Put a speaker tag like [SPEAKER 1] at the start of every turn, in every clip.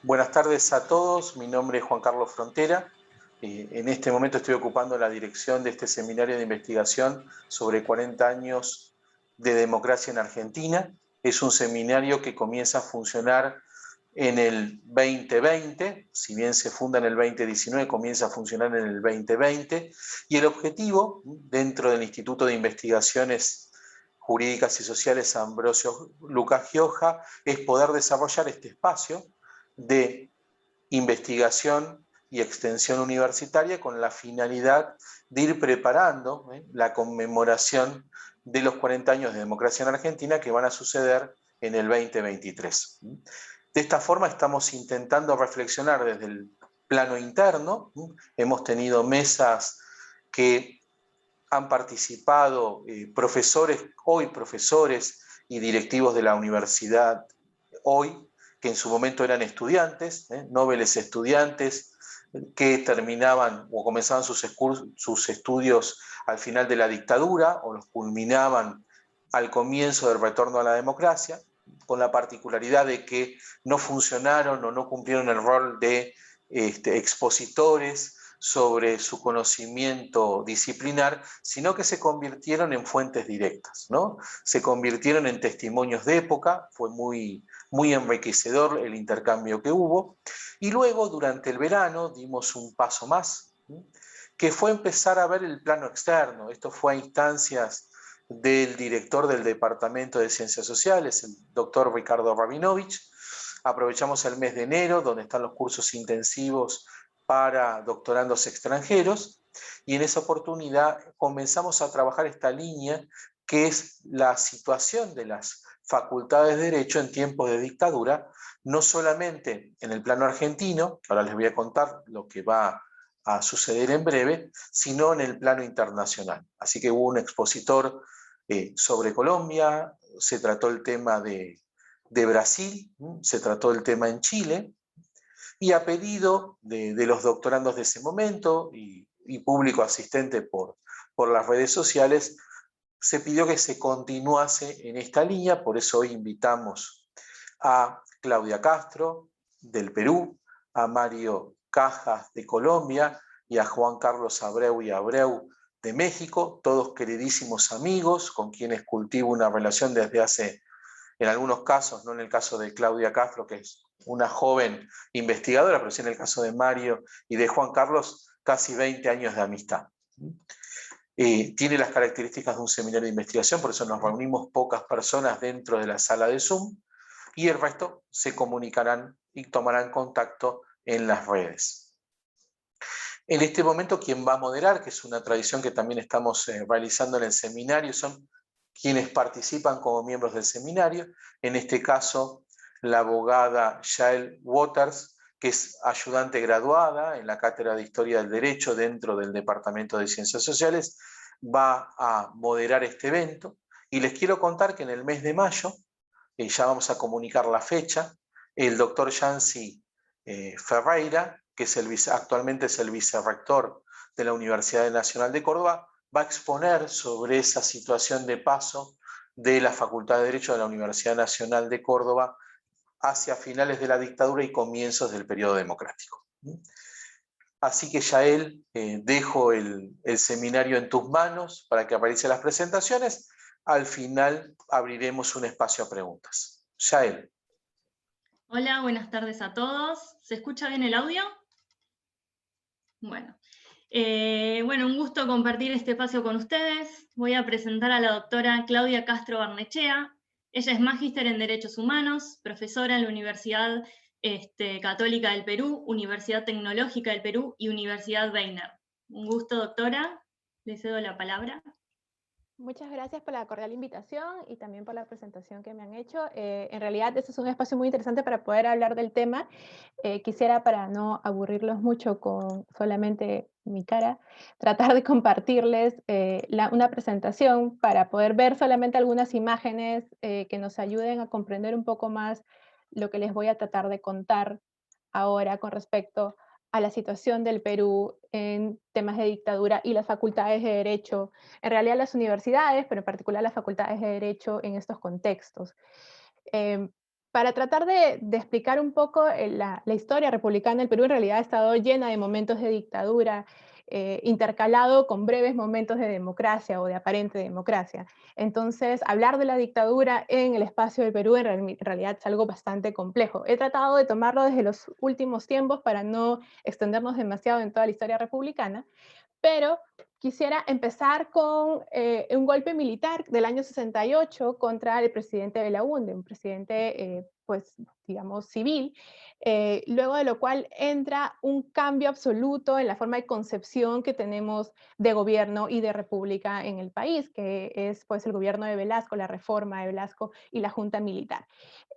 [SPEAKER 1] Buenas tardes a todos, mi nombre es Juan Carlos Frontera. En este momento estoy ocupando la dirección de este seminario de investigación sobre 40 años de democracia en Argentina. Es un seminario que comienza a funcionar en el 2020, si bien se funda en el 2019, comienza a funcionar en el 2020, y el objetivo dentro del Instituto de Investigaciones Jurídicas y Sociales Ambrosio Lucas Gioja es poder desarrollar este espacio de investigación y extensión universitaria con la finalidad de ir preparando la conmemoración de los 40 años de democracia en Argentina que van a suceder en el 2023. De esta forma estamos intentando reflexionar desde el plano interno. Hemos tenido mesas que han participado profesores y directivos de la universidad hoy, que en su momento eran estudiantes, nobles estudiantes, que terminaban o comenzaban sus estudios al final de la dictadura o los culminaban al comienzo del retorno a la democracia, con la particularidad de que no funcionaron o no cumplieron el rol de expositores sobre su conocimiento disciplinar, sino que se convirtieron en fuentes directas, ¿no? Se convirtieron en testimonios de época, fue muy enriquecedor el intercambio que hubo, y luego durante el verano dimos un paso más, que fue empezar a ver el plano externo. Esto fue a instancias del director del Departamento de Ciencias Sociales, el doctor Ricardo Rabinovich. Aprovechamos el mes de enero, donde están los cursos intensivos para doctorandos extranjeros, y en esa oportunidad comenzamos a trabajar esta línea que es la situación de las facultades de Derecho en tiempos de dictadura, no solamente en el plano argentino, ahora les voy a contar lo que va a suceder en breve, sino en el plano internacional. Así que hubo un expositor sobre Colombia, se trató el tema de Brasil, se trató el tema en Chile, y a pedido de los doctorandos de ese momento y público asistente por las redes sociales, se pidió que se continuase en esta línea. Por eso hoy invitamos a Claudia Castro del Perú, a Mario Cajas de Colombia y a Juan Carlos Abreu y Abreu de México, todos queridísimos amigos con quienes cultivo una relación desde hace, en algunos casos, no en el caso de Claudia Castro, que es una joven investigadora, pero sí en el caso de Mario y de Juan Carlos, casi 20 años de amistad. Tiene las características de un seminario de investigación, por eso nos reunimos pocas personas dentro de la sala de Zoom, y el resto se comunicarán y tomarán contacto en las redes. En este momento, quien va a moderar, que es una tradición que también estamos realizando en el seminario, son quienes participan como miembros del seminario. En este caso, la abogada Yael Waters, que es ayudante graduada en la Cátedra de Historia del Derecho dentro del Departamento de Ciencias Sociales, va a moderar este evento. Y les quiero contar que en el mes de mayo, ya vamos a comunicar la fecha, el doctor Yancy Ferreira, que es actualmente es el vicerrector de la Universidad Nacional de Córdoba, va a exponer sobre esa situación de paso de la Facultad de Derecho de la Universidad Nacional de Córdoba hacia finales de la dictadura y comienzos del periodo democrático. Así que Yael, dejo el seminario en tus manos para que realicen las presentaciones. Al final abriremos un espacio a preguntas. Yael.
[SPEAKER 2] Hola, buenas tardes a todos. ¿Se escucha bien el audio? Bueno. Bueno, un gusto compartir este espacio con ustedes. Voy a presentar a la doctora Claudia Castro Barnechea. Ella es magíster en Derechos Humanos, profesora en la Universidad Católica del Perú, Universidad Tecnológica del Perú y Universidad Weiner. Un gusto, doctora. Le cedo la palabra.
[SPEAKER 3] Muchas gracias por la cordial invitación y también por la presentación que me han hecho. En realidad, este es un espacio muy interesante para poder hablar del tema. Quisiera, para no aburrirlos mucho con solamente mi cara, tratar de compartirles una presentación para poder ver solamente algunas imágenes que nos ayuden a comprender un poco más lo que les voy a tratar de contar ahora con respecto a la situación del Perú en temas de dictadura y las facultades de Derecho, en realidad las universidades, pero en particular las facultades de Derecho en estos contextos. Para tratar de explicar un poco la historia republicana del Perú, en realidad ha estado llena de momentos de dictadura, intercalado con breves momentos de democracia o de aparente democracia. Entonces, hablar de la dictadura en el espacio del Perú en realidad es algo bastante complejo. He tratado de tomarlo desde los últimos tiempos para no extendernos demasiado en toda la historia republicana, pero quisiera empezar con un golpe militar del año 68 contra el presidente Belaúnde, un presidente, pues, digamos, civil, luego de lo cual entra un cambio absoluto en la forma de concepción que tenemos de gobierno y de república en el país, que es, pues, el gobierno de Velasco, la reforma de Velasco y la junta militar.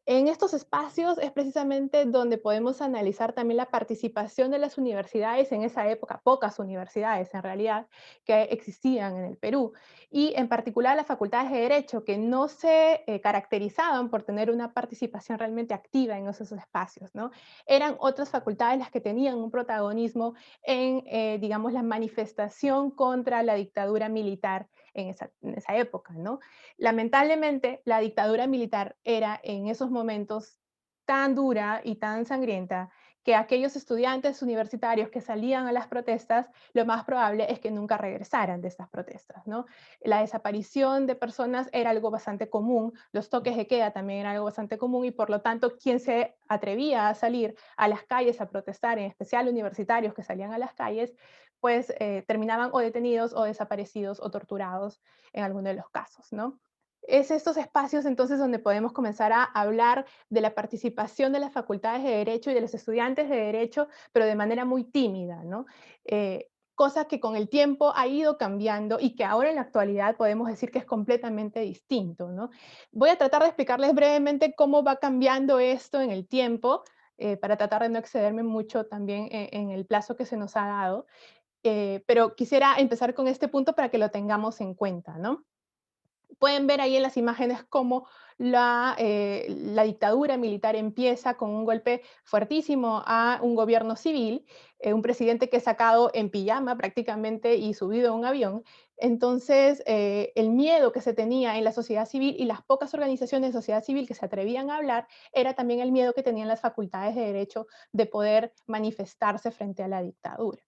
[SPEAKER 3] En estos espacios es precisamente donde podemos analizar también la participación de las universidades en esa época, pocas universidades en realidad, que existían en el Perú, y en particular las facultades de Derecho, que no se caracterizaban por tener una participación realmente activa en esos espacios, ¿no? Eran otras facultades las que tenían un protagonismo en, digamos, la manifestación contra la dictadura militar en esa época, ¿no? Lamentablemente, la dictadura militar era en esos momentos tan dura y tan sangrienta que aquellos estudiantes universitarios que salían a las protestas, lo más probable es que nunca regresaran de estas protestas, ¿no? La desaparición de personas era algo bastante común, los toques de queda también era algo bastante común y por lo tanto quien se atrevía a salir a las calles a protestar, en especial universitarios que salían a las calles, pues terminaban o detenidos o desaparecidos o torturados en alguno de los casos, ¿no? Es estos espacios entonces donde podemos comenzar a hablar de la participación de las facultades de Derecho y de los estudiantes de Derecho, pero de manera muy tímida, ¿no? Cosa que con el tiempo ha ido cambiando y que ahora en la actualidad podemos decir que es completamente distinto, ¿no? Voy a tratar de explicarles brevemente cómo va cambiando esto en el tiempo, para tratar de no excederme mucho también en el plazo que se nos ha dado, pero quisiera empezar con este punto para que lo tengamos en cuenta, ¿no? Pueden ver ahí en las imágenes cómo la dictadura militar empieza con un golpe fuertísimo a un gobierno civil, un presidente que es sacado en pijama prácticamente y subido a un avión. Entonces, el miedo que se tenía en la sociedad civil y las pocas organizaciones de sociedad civil que se atrevían a hablar, era también el miedo que tenían las facultades de derecho de poder manifestarse frente a la dictadura.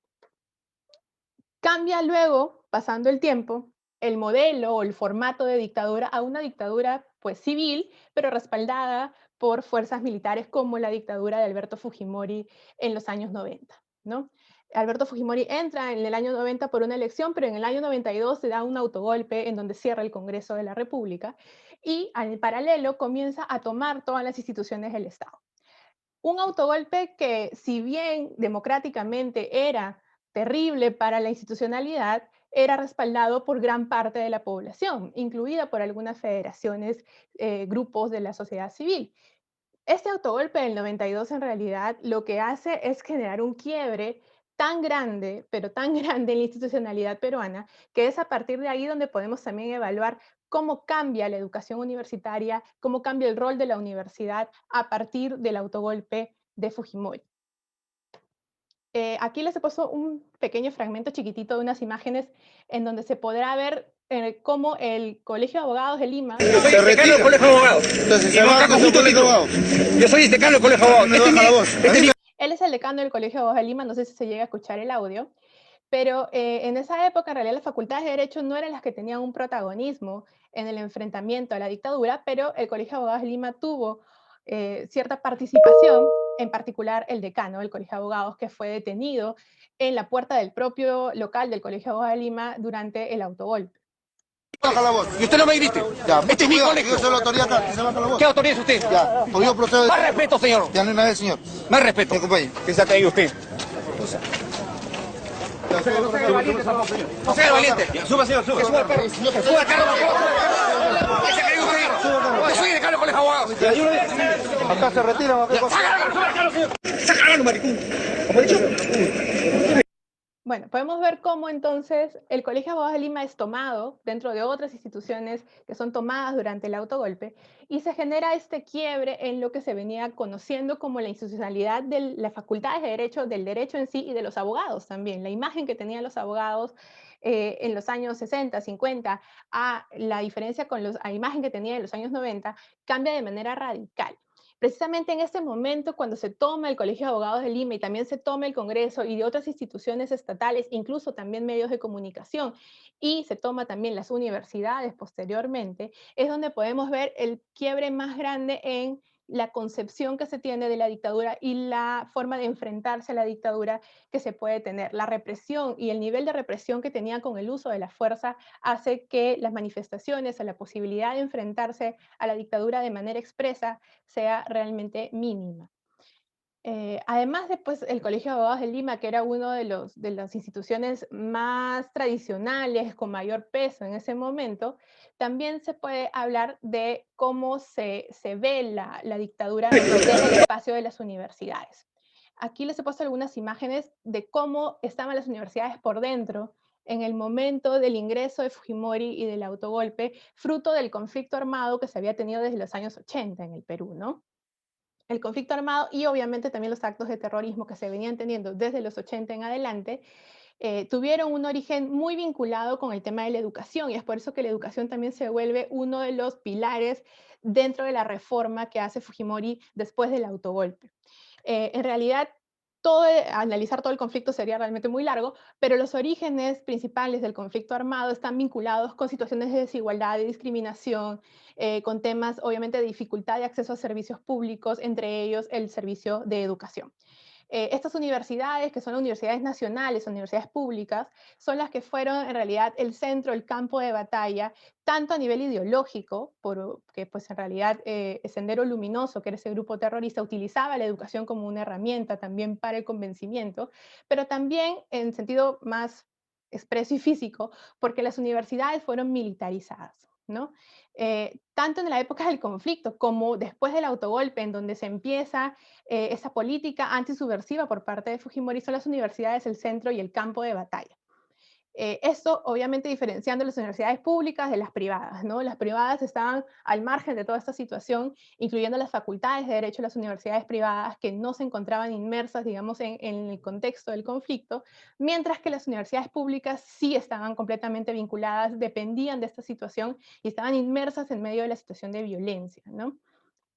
[SPEAKER 3] Cambia luego, pasando el tiempo, el modelo o el formato de dictadura a una dictadura pues civil, pero respaldada por fuerzas militares como la dictadura de Alberto Fujimori en los años 90, ¿no? Alberto Fujimori entra en el año 90 por una elección, pero en el año 92 se da un autogolpe en donde cierra el Congreso de la República y en paralelo comienza a tomar todas las instituciones del Estado. Un autogolpe que, si bien democráticamente era terrible para la institucionalidad, era respaldado por gran parte de la población, incluida por algunas federaciones, grupos de la sociedad civil. Este autogolpe del 92 en realidad lo que hace es generar un quiebre tan grande, pero tan grande en la institucionalidad peruana, que es a partir de ahí donde podemos también evaluar cómo cambia la educación universitaria, cómo cambia el rol de la universidad a partir del autogolpe de Fujimori. Aquí les he puesto un pequeño fragmento chiquitito de unas imágenes en donde se podrá ver cómo el Colegio de Abogados de Lima...
[SPEAKER 4] Yo soy decano del Colegio de Abogados.
[SPEAKER 5] Entonces, se va con el Colegio de Abogados.
[SPEAKER 4] Yo soy decano del Colegio de Abogados.
[SPEAKER 5] Me baja la voz.
[SPEAKER 3] Él es el decano del Colegio de Abogados de Lima, no sé si se llega a escuchar el audio, pero en esa época en realidad las facultades de Derecho no eran las que tenían un protagonismo en el enfrentamiento a la dictadura, pero el Colegio de Abogados de Lima tuvo cierta participación, en particular el decano del Colegio de Abogados, que fue detenido en la puerta del propio local del Colegio de Abogados de Lima durante el autogolpe.
[SPEAKER 5] Baja la voz.
[SPEAKER 4] Y usted no me grite.
[SPEAKER 5] Ya,
[SPEAKER 4] Este es mi colegio.
[SPEAKER 5] Yo soy la autoridad acá, que se baja la voz.
[SPEAKER 4] ¿Qué autoridad es usted?
[SPEAKER 5] Ya, pues yo procedo.
[SPEAKER 4] Más respeto, señor.
[SPEAKER 5] Ya no hay nada, señor.
[SPEAKER 4] Más respeto.
[SPEAKER 5] Me acompañe.
[SPEAKER 4] ¿Qué se ha caído usted?
[SPEAKER 5] Ya, sube,
[SPEAKER 4] No sea el valiente tampoco, señor. No sea el valiente. Suba, señor, suba. Suba al carro. Suba al carro. ¿Qué se ha caído usted? Yo soy decano del Colegio de Abogados.
[SPEAKER 5] Ya, yo lo digo. Acá se retira, acá.
[SPEAKER 4] Suba al carro, señor. Saca la mano, maricón. ¿Cómo ha dicho?
[SPEAKER 3] Bueno, podemos ver cómo entonces el Colegio de Abogados de Lima es tomado dentro de otras instituciones que son tomadas durante el autogolpe y se genera este quiebre en lo que se venía conociendo como la institucionalidad de las facultades de derecho, del derecho en sí y de los abogados también. La imagen que tenían los abogados en los años 60, 50, a la diferencia con la imagen que tenía en los años 90, cambia de manera radical. Precisamente en este momento, cuando se toma el Colegio de Abogados de Lima y también se toma el Congreso y de otras instituciones estatales, incluso también medios de comunicación, y se toma también las universidades posteriormente, es donde podemos ver el quiebre más grande en la concepción que se tiene de la dictadura y la forma de enfrentarse a la dictadura que se puede tener. La represión y el nivel de represión que tenía con el uso de la fuerza hace que las manifestaciones, a la posibilidad de enfrentarse a la dictadura de manera expresa, sea realmente mínima. Además, después el Colegio de Abogados de Lima, que era uno de las instituciones más tradicionales, con mayor peso en ese momento, también se puede hablar de cómo se ve la dictadura desde el espacio de las universidades. Aquí les he puesto algunas imágenes de cómo estaban las universidades por dentro en el momento del ingreso de Fujimori y del autogolpe, fruto del conflicto armado que se había tenido desde los años 80 en el Perú, ¿no? El conflicto armado y obviamente también los actos de terrorismo que se venían teniendo desde los 80 en adelante, tuvieron un origen muy vinculado con el tema de la educación, y es por eso que la educación también se vuelve uno de los pilares dentro de la reforma que hace Fujimori después del autogolpe. En realidad, analizar todo el conflicto sería realmente muy largo, pero los orígenes principales del conflicto armado están vinculados con situaciones de desigualdad, de discriminación, con temas obviamente de dificultad de acceso a servicios públicos, entre ellos el servicio de educación. Estas universidades, que son universidades nacionales, universidades públicas, son las que fueron en realidad el centro, el campo de batalla, tanto a nivel ideológico, porque pues en realidad Sendero Luminoso, que era ese grupo terrorista, utilizaba la educación como una herramienta también para el convencimiento, pero también en sentido más expreso y físico, porque las universidades fueron militarizadas, ¿no? Tanto en la época del conflicto como después del autogolpe, en donde se empieza esa política antisubversiva por parte de Fujimori, son las universidades el centro y el campo de batalla. Esto obviamente diferenciando las universidades públicas de las privadas, ¿no? Las privadas estaban al margen de toda esta situación, incluyendo las facultades de derecho de las universidades privadas que no se encontraban inmersas, digamos, en el contexto del conflicto, mientras que las universidades públicas sí estaban completamente vinculadas, dependían de esta situación y estaban inmersas en medio de la situación de violencia, ¿no?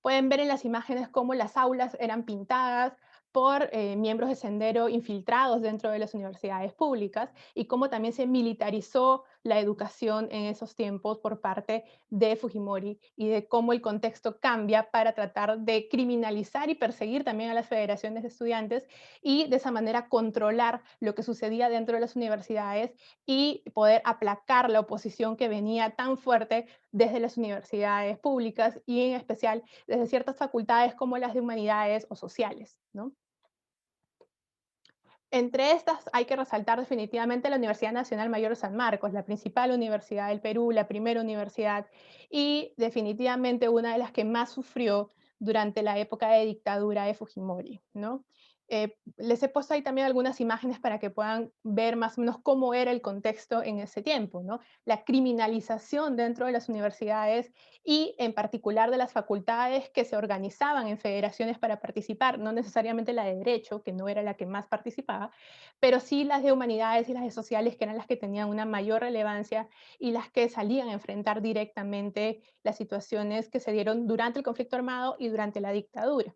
[SPEAKER 3] Pueden ver en las imágenes cómo las aulas eran pintadas por miembros de Sendero infiltrados dentro de las universidades públicas y cómo también se militarizó la educación en esos tiempos por parte de Fujimori y de cómo el contexto cambia para tratar de criminalizar y perseguir también a las federaciones de estudiantes y de esa manera controlar lo que sucedía dentro de las universidades y poder aplacar la oposición que venía tan fuerte desde las universidades públicas y en especial desde ciertas facultades como las de humanidades o sociales, ¿no? Entre estas hay que resaltar definitivamente la Universidad Nacional Mayor de San Marcos, la principal universidad del Perú, la primera universidad y definitivamente una de las que más sufrió durante la época de dictadura de Fujimori, ¿no? Les he puesto ahí también algunas imágenes para que puedan ver más o menos cómo era el contexto en ese tiempo, ¿no? La criminalización dentro de las universidades y en particular de las facultades que se organizaban en federaciones para participar, no necesariamente la de Derecho, que no era la que más participaba, pero sí las de Humanidades y las de Sociales, que eran las que tenían una mayor relevancia y las que salían a enfrentar directamente las situaciones que se dieron durante el conflicto armado y durante la dictadura.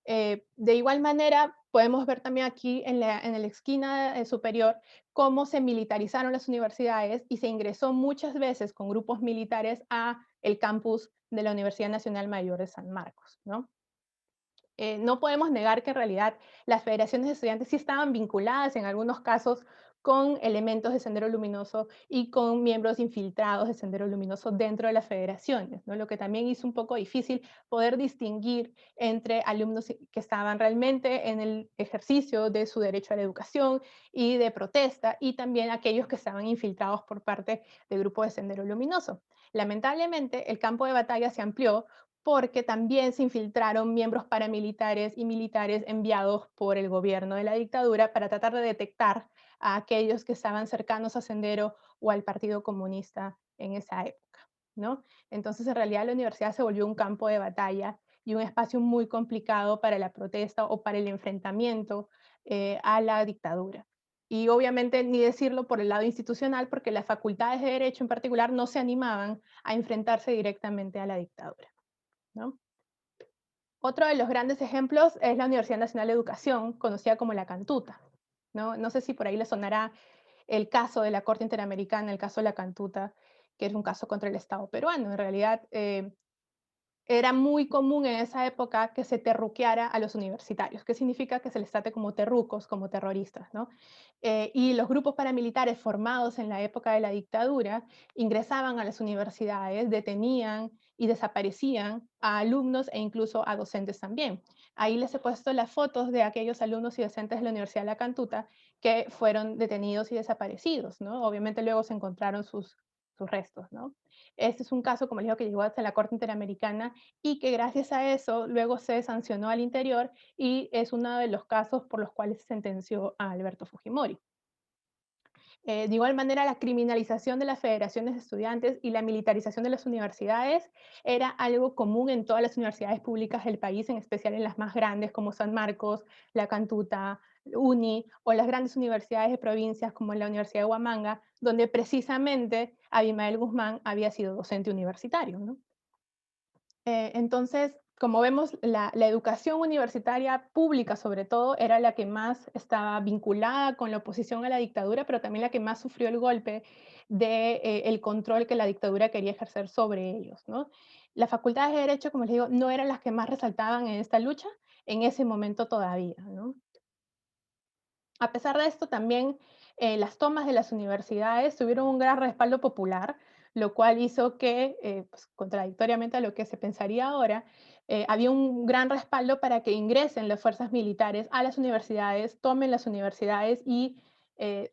[SPEAKER 3] De igual manera, podemos ver también aquí en la esquina superior cómo se militarizaron las universidades y se ingresó muchas veces con grupos militares a el campus de la Universidad Nacional Mayor de San Marcos, ¿no? No podemos negar que en realidad las federaciones de estudiantes sí estaban vinculadas en algunos casos con elementos de Sendero Luminoso y con miembros infiltrados de Sendero Luminoso dentro de las federaciones, ¿no? Lo que también hizo un poco difícil poder distinguir entre alumnos que estaban realmente en el ejercicio de su derecho a la educación y de protesta, y también aquellos que estaban infiltrados por parte del grupo de Sendero Luminoso. Lamentablemente, el campo de batalla se amplió porque también se infiltraron miembros paramilitares y militares enviados por el gobierno de la dictadura para tratar de detectar a aquellos que estaban cercanos a Sendero o al Partido Comunista en esa época, ¿no? Entonces, en realidad, la universidad se volvió un campo de batalla y un espacio muy complicado para la protesta o para el enfrentamiento a la dictadura. Y obviamente ni decirlo por el lado institucional, porque las facultades de Derecho en particular no se animaban a enfrentarse directamente a la dictadura, ¿no? Otro de los grandes ejemplos es la Universidad Nacional de Educación, conocida como la Cantuta, ¿no? No sé si por ahí le sonará el caso de la Corte Interamericana, el caso de la Cantuta, que es un caso contra el Estado peruano. En realidad, era muy común en esa época que se terruqueara a los universitarios. ¿Qué significa? Que se les trate como terrucos, como terroristas, ¿no? Y los grupos paramilitares formados en la época de la dictadura ingresaban a las universidades, detenían y desaparecían a alumnos e incluso a docentes también. Ahí les he puesto las fotos de aquellos alumnos y docentes de la Universidad de La Cantuta que fueron detenidos y desaparecidos, ¿no? Obviamente luego se encontraron sus restos, ¿no? Este es un caso, como les digo, que llegó hasta la Corte Interamericana y que gracias a eso luego se sancionó al interior y es uno de los casos por los cuales se sentenció a Alberto Fujimori. De igual manera, la criminalización de las federaciones de estudiantes y la militarización de las universidades era algo común en todas las universidades públicas del país, en especial en las más grandes como San Marcos, La Cantuta, UNI, o las grandes universidades de provincias como la Universidad de Huamanga, donde precisamente Abimael Guzmán había sido docente universitario, ¿no? Entonces, como vemos, la educación universitaria pública, sobre todo, era la que más estaba vinculada con la oposición a la dictadura, pero también la que más sufrió el golpe del control que la dictadura quería ejercer sobre ellos, ¿no? Las facultades de Derecho, como les digo, no eran las que más resaltaban en esta lucha, en ese momento todavía, ¿no? A pesar de esto, también las tomas de las universidades tuvieron un gran respaldo popular, lo cual hizo que, pues, contradictoriamente a lo que se pensaría ahora, había un gran respaldo para que ingresen las fuerzas militares a las universidades, tomen las universidades y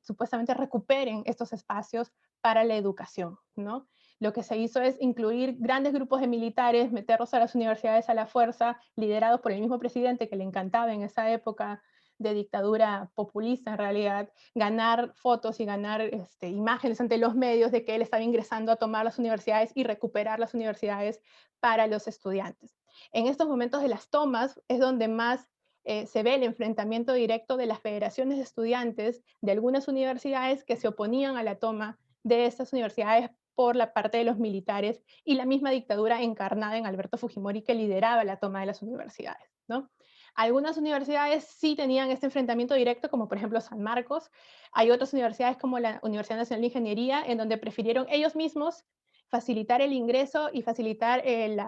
[SPEAKER 3] supuestamente recuperen estos espacios para la educación, ¿no? Lo que se hizo es incluir grandes grupos de militares, meterlos a las universidades a la fuerza, liderados por el mismo presidente que le encantaba en esa época de dictadura populista en realidad, ganar fotos y ganar imágenes ante los medios de que él estaba ingresando a tomar las universidades y recuperar las universidades para los estudiantes. En estos momentos de las tomas es donde más se ve el enfrentamiento directo de las federaciones de estudiantes de algunas universidades que se oponían a la toma de estas universidades por la parte de los militares y la misma dictadura encarnada en Alberto Fujimori que lideraba la toma de las universidades, ¿no? Algunas universidades sí tenían este enfrentamiento directo, como por ejemplo San Marcos. Hay otras universidades como la Universidad Nacional de Ingeniería, en donde prefirieron ellos mismos facilitar el ingreso y facilitar el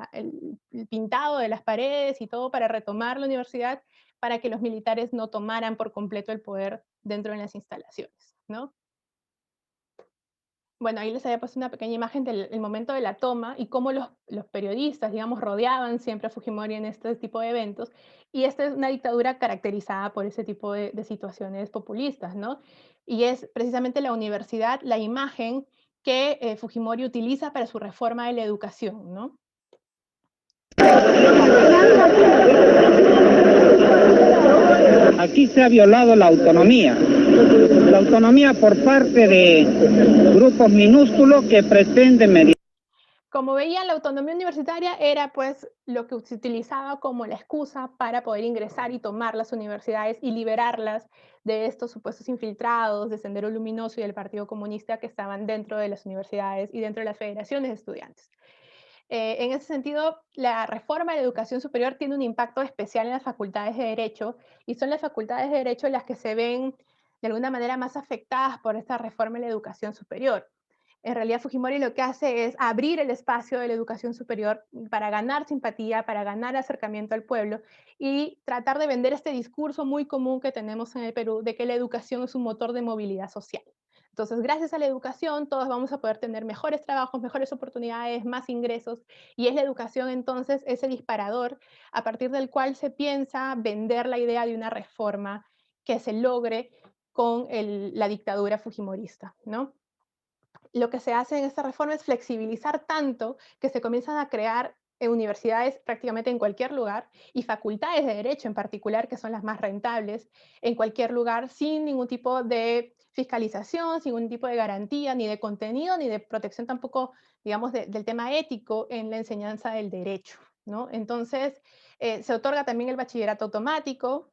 [SPEAKER 3] pintado de las paredes y todo para retomar la universidad, para que los militares no tomaran por completo el poder dentro de las instalaciones, ¿no? Bueno, ahí les había puesto una pequeña imagen del momento de la toma y cómo los periodistas, digamos, rodeaban siempre a Fujimori en este tipo de eventos. Y esta es una dictadura caracterizada por ese tipo de situaciones populistas, ¿no? Y es precisamente la universidad la imagen que Fujimori utiliza para su reforma de la educación, ¿no?
[SPEAKER 6] Aquí se ha violado la autonomía por parte de grupos minúsculos que pretenden medir.
[SPEAKER 3] Como veían, la autonomía universitaria era pues lo que se utilizaba como la excusa para poder ingresar y tomar las universidades y liberarlas de estos supuestos infiltrados de Sendero Luminoso y del Partido Comunista que estaban dentro de las universidades y dentro de las federaciones de estudiantes. En ese sentido, la reforma de la educación superior tiene un impacto especial en las facultades de Derecho y son las facultades de Derecho las que se ven de alguna manera más afectadas por esta reforma de la educación superior. En realidad, Fujimori lo que hace es abrir el espacio de la educación superior para ganar simpatía, para ganar acercamiento al pueblo y tratar de vender este discurso muy común que tenemos en el Perú de que la educación es un motor de movilidad social. Entonces, gracias a la educación, todos vamos a poder tener mejores trabajos, mejores oportunidades, más ingresos, y es la educación entonces ese disparador a partir del cual se piensa vender la idea de una reforma que se logre con la dictadura fujimorista, ¿no? Lo que se hace en esta reforma es flexibilizar tanto que se comienzan a crear universidades prácticamente en cualquier lugar y facultades de derecho en particular, que son las más rentables, en cualquier lugar, sin ningún tipo de fiscalización, sin ningún tipo de garantía, ni de contenido, ni de protección tampoco, digamos, del tema ético en la enseñanza del derecho, ¿no? Entonces, se otorga también el bachillerato automático,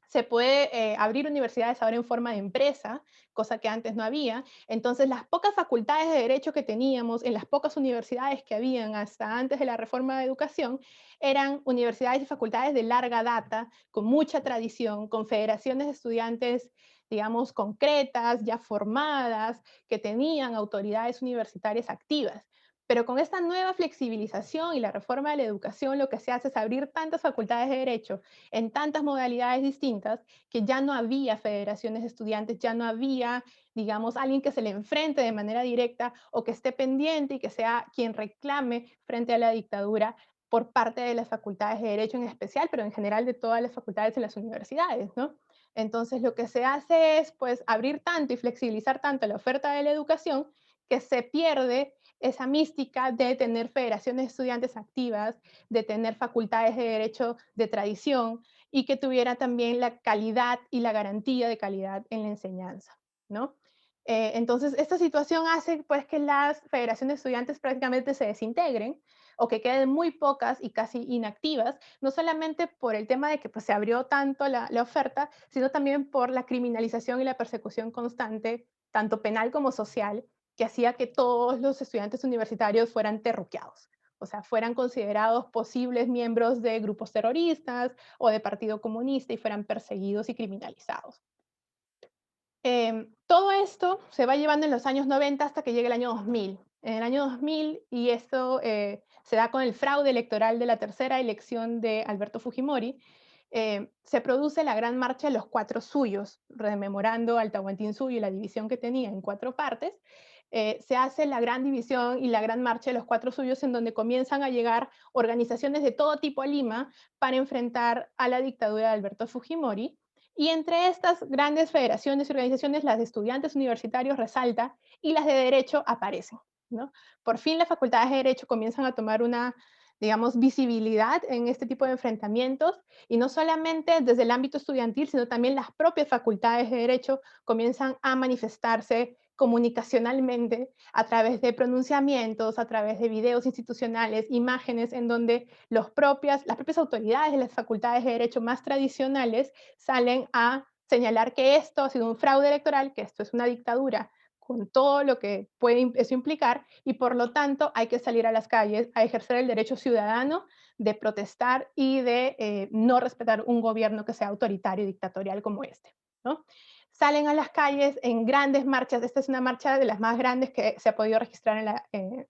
[SPEAKER 3] Se puede abrir universidades ahora en forma de empresa, cosa que antes no había. Entonces, las pocas facultades de derecho que teníamos en las pocas universidades que habían hasta antes de la reforma de educación eran universidades y facultades de larga data, con mucha tradición, con federaciones de estudiantes, digamos, concretas, ya formadas, que tenían autoridades universitarias activas. Pero con esta nueva flexibilización y la reforma de la educación, lo que se hace es abrir tantas facultades de derecho en tantas modalidades distintas que ya no había federaciones de estudiantes, ya no había, digamos, alguien que se le enfrente de manera directa o que esté pendiente y que sea quien reclame frente a la dictadura por parte de las facultades de derecho en especial, pero en general de todas las facultades en las universidades, ¿no? Entonces lo que se hace es pues abrir tanto y flexibilizar tanto la oferta de la educación que se pierde esa mística de tener federaciones de estudiantes activas, de tener facultades de derecho de tradición y que tuviera también la calidad y la garantía de calidad en la enseñanza, ¿no? Entonces, esta situación hace pues que las federaciones de estudiantes prácticamente se desintegren o que queden muy pocas y casi inactivas, no solamente por el tema de que pues, se abrió tanto la oferta, sino también por la criminalización y la persecución constante, tanto penal como social, que hacía que todos los estudiantes universitarios fueran terruqueados, o sea, fueran considerados posibles miembros de grupos terroristas o de Partido Comunista y fueran perseguidos y criminalizados. Todo esto se va llevando en los años 90 hasta que llega el año 2000. En el año 2000, y esto se da con el fraude electoral de la tercera elección de Alberto Fujimori, se produce la Gran Marcha de los Cuatro Suyos, rememorando al Tahuantinsuyo y la división que tenía en 4 partes. Se hace la Gran División y la Gran Marcha de los Cuatro Suyos, en donde comienzan a llegar organizaciones de todo tipo a Lima para enfrentar a la dictadura de Alberto Fujimori. Y entre estas grandes federaciones y organizaciones, las de estudiantes universitarios resalta y las de derecho aparecen, ¿no? Por fin las facultades de derecho comienzan a tomar una, digamos, visibilidad en este tipo de enfrentamientos, y no solamente desde el ámbito estudiantil, sino también las propias facultades de derecho comienzan a manifestarse comunicacionalmente a través de pronunciamientos, a través de videos institucionales, imágenes en donde las propias autoridades de las facultades de derecho más tradicionales salen a señalar que esto ha sido un fraude electoral, que esto es una dictadura con todo lo que puede eso implicar, y por lo tanto hay que salir a las calles a ejercer el derecho ciudadano de protestar y de no respetar un gobierno que sea autoritario y dictatorial como este, ¿no? Salen a las calles en grandes marchas. Esta es una marcha de las más grandes que se ha podido registrar en la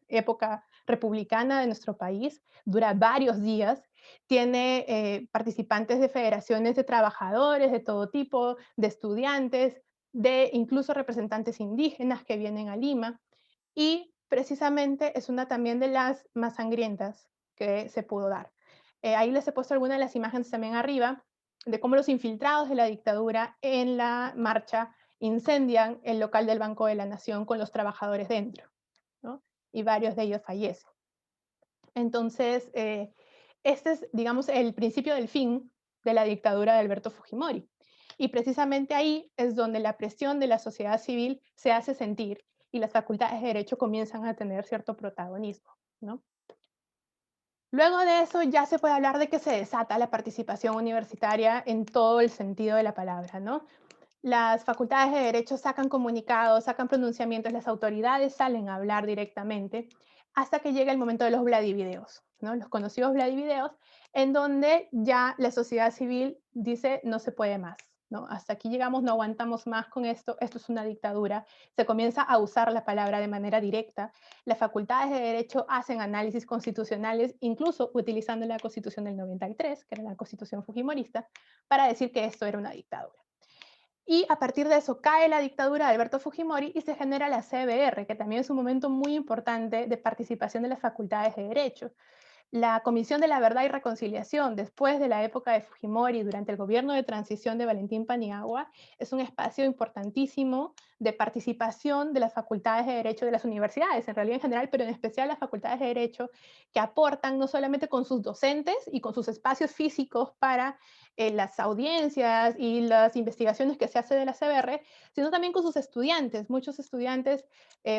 [SPEAKER 3] época republicana de nuestro país. Dura varios días. Tiene participantes de federaciones de trabajadores de todo tipo, de estudiantes, de incluso representantes indígenas que vienen a Lima. Y precisamente es una también de las más sangrientas que se pudo dar. Ahí les he puesto algunas de las imágenes también arriba, de cómo los infiltrados de la dictadura en la marcha incendian el local del Banco de la Nación con los trabajadores dentro, ¿no? Y varios de ellos fallecen. Entonces, este es, digamos, el principio del fin de la dictadura de Alberto Fujimori. Y precisamente ahí es donde la presión de la sociedad civil se hace sentir y las facultades de derecho comienzan a tener cierto protagonismo, ¿no? Luego de eso ya se puede hablar de que se desata la participación universitaria en todo el sentido de la palabra, ¿no? Las facultades de derecho sacan comunicados, sacan pronunciamientos, las autoridades salen a hablar directamente hasta que llega el momento de los Vladivideos, ¿no? Los conocidos Vladivideos, en donde ya la sociedad civil dice no se puede más, ¿no? Hasta aquí llegamos, no aguantamos más con esto es una dictadura. Se comienza a usar la palabra de manera directa. Las facultades de derecho hacen análisis constitucionales, incluso utilizando la Constitución del 93, que era la Constitución fujimorista, para decir que esto era una dictadura. Y a partir de eso cae la dictadura de Alberto Fujimori y se genera la CBR, que también es un momento muy importante de participación de las facultades de derecho. La Comisión de la Verdad y Reconciliación, después de la época de Fujimori, durante el gobierno de transición de Valentín Paniagua, es un espacio importantísimo de participación de las facultades de derecho de las universidades, en realidad en general, pero en especial las facultades de derecho, que aportan no solamente con sus docentes y con sus espacios físicos para las audiencias y las investigaciones que se hace de la CBR, sino también con sus estudiantes. Muchos estudiantes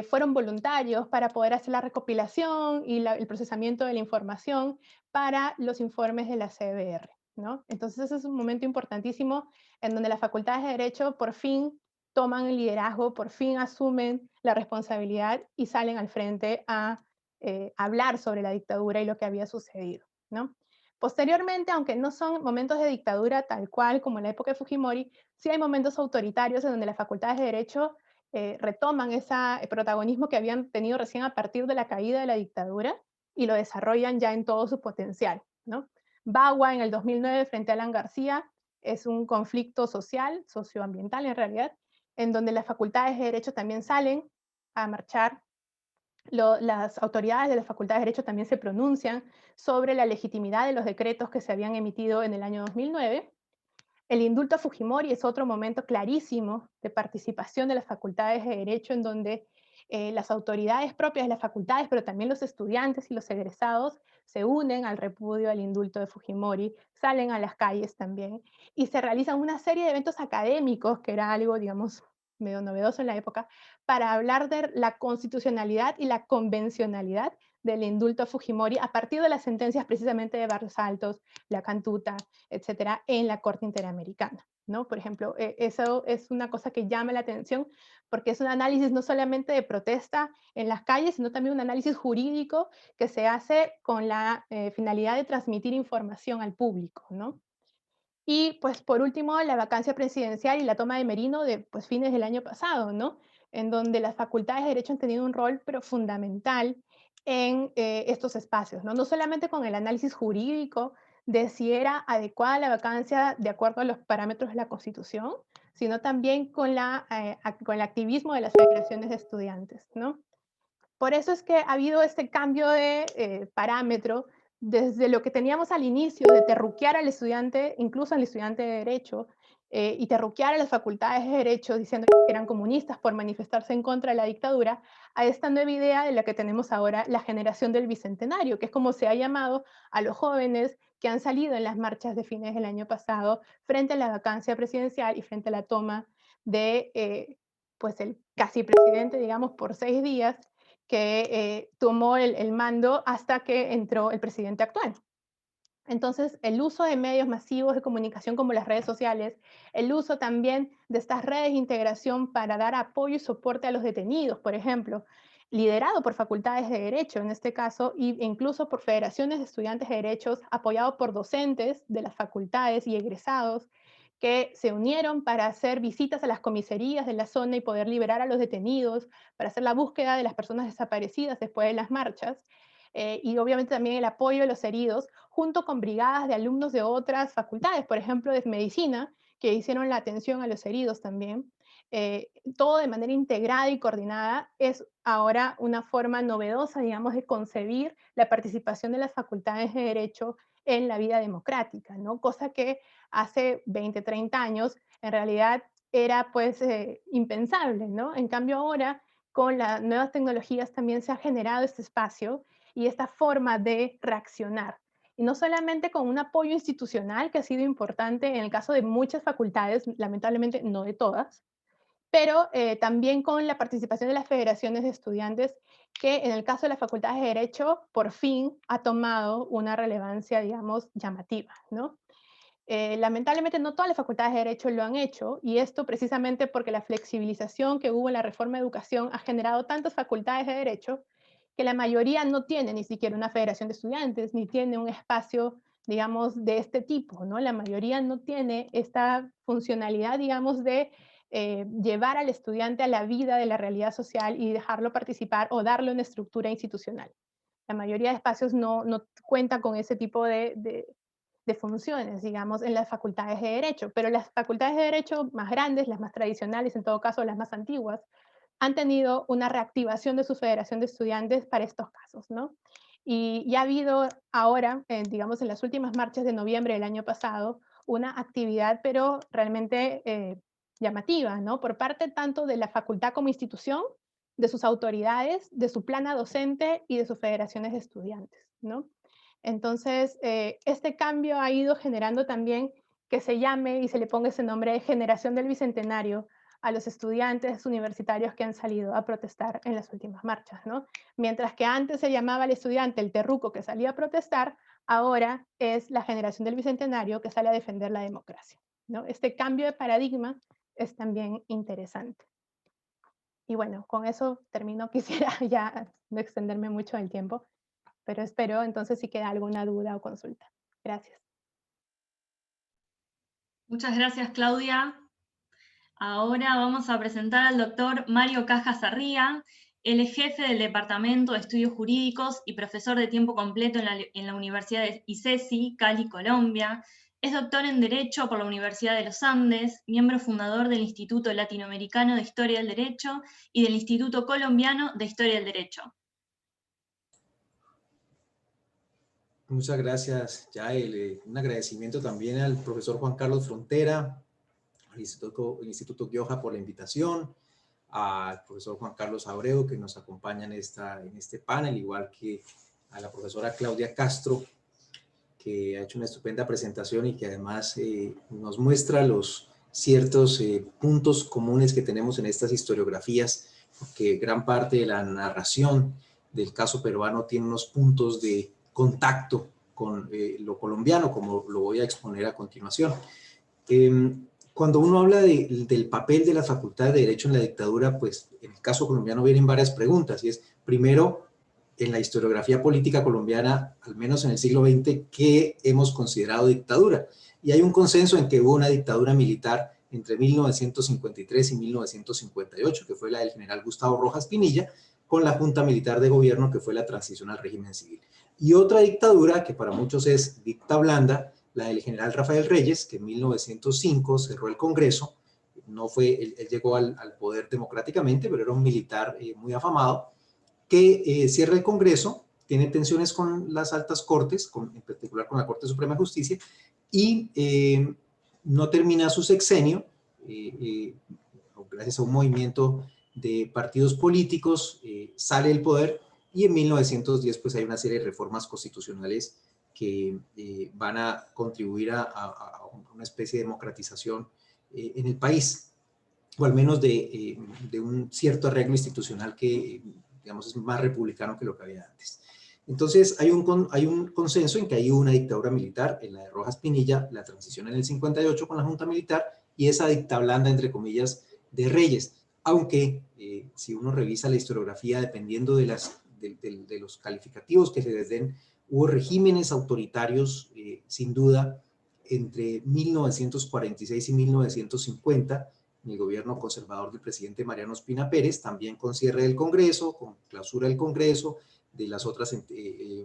[SPEAKER 3] fueron voluntarios para poder hacer la recopilación y el procesamiento de la información para los informes de la CBR, ¿no? Entonces ese es un momento importantísimo en donde las facultades de Derecho por fin toman el liderazgo, por fin asumen la responsabilidad y salen al frente a hablar sobre la dictadura y lo que había sucedido, ¿no? Posteriormente, aunque no son momentos de dictadura tal cual como en la época de Fujimori, sí hay momentos autoritarios en donde las facultades de Derecho retoman ese protagonismo que habían tenido recién a partir de la caída de la dictadura y lo desarrollan ya en todo su potencial, ¿no? Bagua en el 2009 frente a Alan García es un conflicto social, socioambiental en realidad, en donde las facultades de Derecho también salen a marchar. Las autoridades de las facultades de Derecho también se pronuncian sobre la legitimidad de los decretos que se habían emitido en el año 2009. El indulto a Fujimori es otro momento clarísimo de participación de las facultades de Derecho, en donde las autoridades propias de las facultades, pero también los estudiantes y los egresados, se unen al repudio al indulto de Fujimori, salen a las calles también, y se realizan una serie de eventos académicos, que era algo, digamos, medio novedoso en la época, para hablar de la constitucionalidad y la convencionalidad del indulto a Fujimori a partir de las sentencias precisamente de Barrios Altos, La Cantuta, etcétera, en la Corte Interamericana, ¿no? Por ejemplo, eso es una cosa que llama la atención porque es un análisis no solamente de protesta en las calles, sino también un análisis jurídico que se hace con la finalidad de transmitir información al público, ¿no? Y pues por último, la vacancia presidencial y la toma de Merino de pues, fines del año pasado, ¿no? En donde las facultades de Derecho han tenido un rol pero fundamental en estos espacios, ¿no? No solamente con el análisis jurídico de si era adecuada la vacancia de acuerdo a los parámetros de la Constitución, sino también con el activismo de las federaciones de estudiantes, ¿no? Por eso es que ha habido este cambio de parámetro desde lo que teníamos al inicio de terruquear al estudiante, incluso al estudiante de Derecho, y terruquear a las facultades de Derecho diciendo que eran comunistas por manifestarse en contra de la dictadura, a esta nueva idea de la que tenemos ahora, la generación del Bicentenario, que es como se ha llamado a los jóvenes que han salido en las marchas de fines del año pasado frente a la vacancia presidencial y frente a la toma de pues el casi presidente, digamos, por 6 días, que tomó el mando hasta que entró el presidente actual. Entonces, el uso de medios masivos de comunicación como las redes sociales, el uso también de estas redes de integración para dar apoyo y soporte a los detenidos, por ejemplo, liderado por facultades de Derecho en este caso, e incluso por federaciones de estudiantes de derechos, apoyado por docentes de las facultades y egresados, que se unieron para hacer visitas a las comisarías de la zona y poder liberar a los detenidos, para hacer la búsqueda de las personas desaparecidas después de las marchas, y obviamente también el apoyo de los heridos, junto con brigadas de alumnos de otras facultades, por ejemplo, de medicina, que hicieron la atención a los heridos también. Todo de manera integrada y coordinada es ahora una forma novedosa, digamos, de concebir la participación de las facultades de Derecho en la vida democrática, ¿no? Cosa que hace 20, 30 años en realidad era pues impensable, ¿no? En cambio ahora con las nuevas tecnologías también se ha generado este espacio y esta forma de reaccionar. Y no solamente con un apoyo institucional que ha sido importante en el caso de muchas facultades, lamentablemente no de todas, pero también con la participación de las federaciones de estudiantes, que en el caso de las facultades de Derecho, por fin ha tomado una relevancia, digamos, llamativa, ¿no? Lamentablemente no todas las facultades de Derecho lo han hecho, y esto precisamente porque la flexibilización que hubo en la reforma de educación ha generado tantas facultades de Derecho que la mayoría no tiene ni siquiera una federación de estudiantes, ni tiene un espacio, digamos, de este tipo, ¿no? La mayoría no tiene esta funcionalidad, digamos, de llevar al estudiante a la vida de la realidad social y dejarlo participar o darle una estructura institucional. La mayoría de espacios no cuenta con ese tipo de funciones, digamos, en las facultades de Derecho, pero las facultades de Derecho más grandes, las más tradicionales, en todo caso las más antiguas, han tenido una reactivación de su federación de estudiantes para estos casos, ¿no? Y ha habido ahora, digamos, en las últimas marchas de noviembre del año pasado, una actividad, pero realmente llamativa, ¿no? Por parte tanto de la facultad como institución, de sus autoridades, de su plana docente y de sus federaciones de estudiantes, ¿no? Entonces, este cambio ha ido generando también que se llame y se le ponga ese nombre de generación del Bicentenario a los estudiantes universitarios que han salido a protestar en las últimas marchas, ¿no? Mientras que antes se llamaba al estudiante el terruco que salía a protestar, ahora es la generación del Bicentenario que sale a defender la democracia, ¿no? Este cambio de paradigma es también interesante. Y bueno, con eso termino. Quisiera ya no extenderme mucho en el tiempo, pero espero entonces si queda alguna duda o consulta. Gracias.
[SPEAKER 2] Muchas gracias, Claudia. Ahora vamos a presentar al doctor Mario Cajas Arría. Él es jefe del Departamento de Estudios Jurídicos y profesor de tiempo completo en la Universidad de ICESI, Cali, Colombia. Es doctor en Derecho por la Universidad de los Andes, miembro fundador del Instituto Latinoamericano de Historia del Derecho y del Instituto Colombiano de Historia del Derecho.
[SPEAKER 7] Muchas gracias, Yael. Un agradecimiento también al profesor Juan Carlos Frontera, al Instituto Gioja por la invitación, al profesor Juan Carlos Abreu que nos acompaña en este panel, igual que a la profesora Claudia Castro, que ha hecho una estupenda presentación y que además nos muestra los ciertos puntos comunes que tenemos en estas historiografías, porque gran parte de la narración del caso peruano tiene unos puntos de contacto con lo colombiano, como lo voy a exponer a continuación. Cuando uno habla del papel de las facultades de Derecho en la dictadura, pues en el caso colombiano vienen varias preguntas, y es, primero, en la historiografía política colombiana, al menos en el siglo XX, ¿qué hemos considerado dictadura? Y hay un consenso en que hubo una dictadura militar entre 1953 y 1958, que fue la del general Gustavo Rojas Pinilla, con la Junta Militar de Gobierno, que fue la transición al régimen civil. Y otra dictadura, que para muchos es dicta blanda, la del general Rafael Reyes, que en 1905 cerró el Congreso. No fue, él llegó al poder democráticamente, pero era un militar muy afamado, que cierra el Congreso, tiene tensiones con las altas cortes, en particular con la Corte Suprema de Justicia, y no termina su sexenio, gracias a un movimiento de partidos políticos, sale del poder, y en 1910 pues hay una serie de reformas constitucionales que van a contribuir a una especie de democratización en el país, o al menos de un cierto arreglo institucional que, digamos, es más republicano que lo que había antes. Entonces hay un consenso en que hay una dictadura militar, en la de Rojas Pinilla, la transición en el 58 con la Junta Militar, y esa dicta blanda, entre comillas, de Reyes. Aunque si uno revisa la historiografía, dependiendo de los calificativos que se les den, hubo regímenes autoritarios, sin duda, entre 1946 y 1950, en el gobierno conservador del presidente Mariano Ospina Pérez, también con cierre del Congreso, con clausura del Congreso, de las otras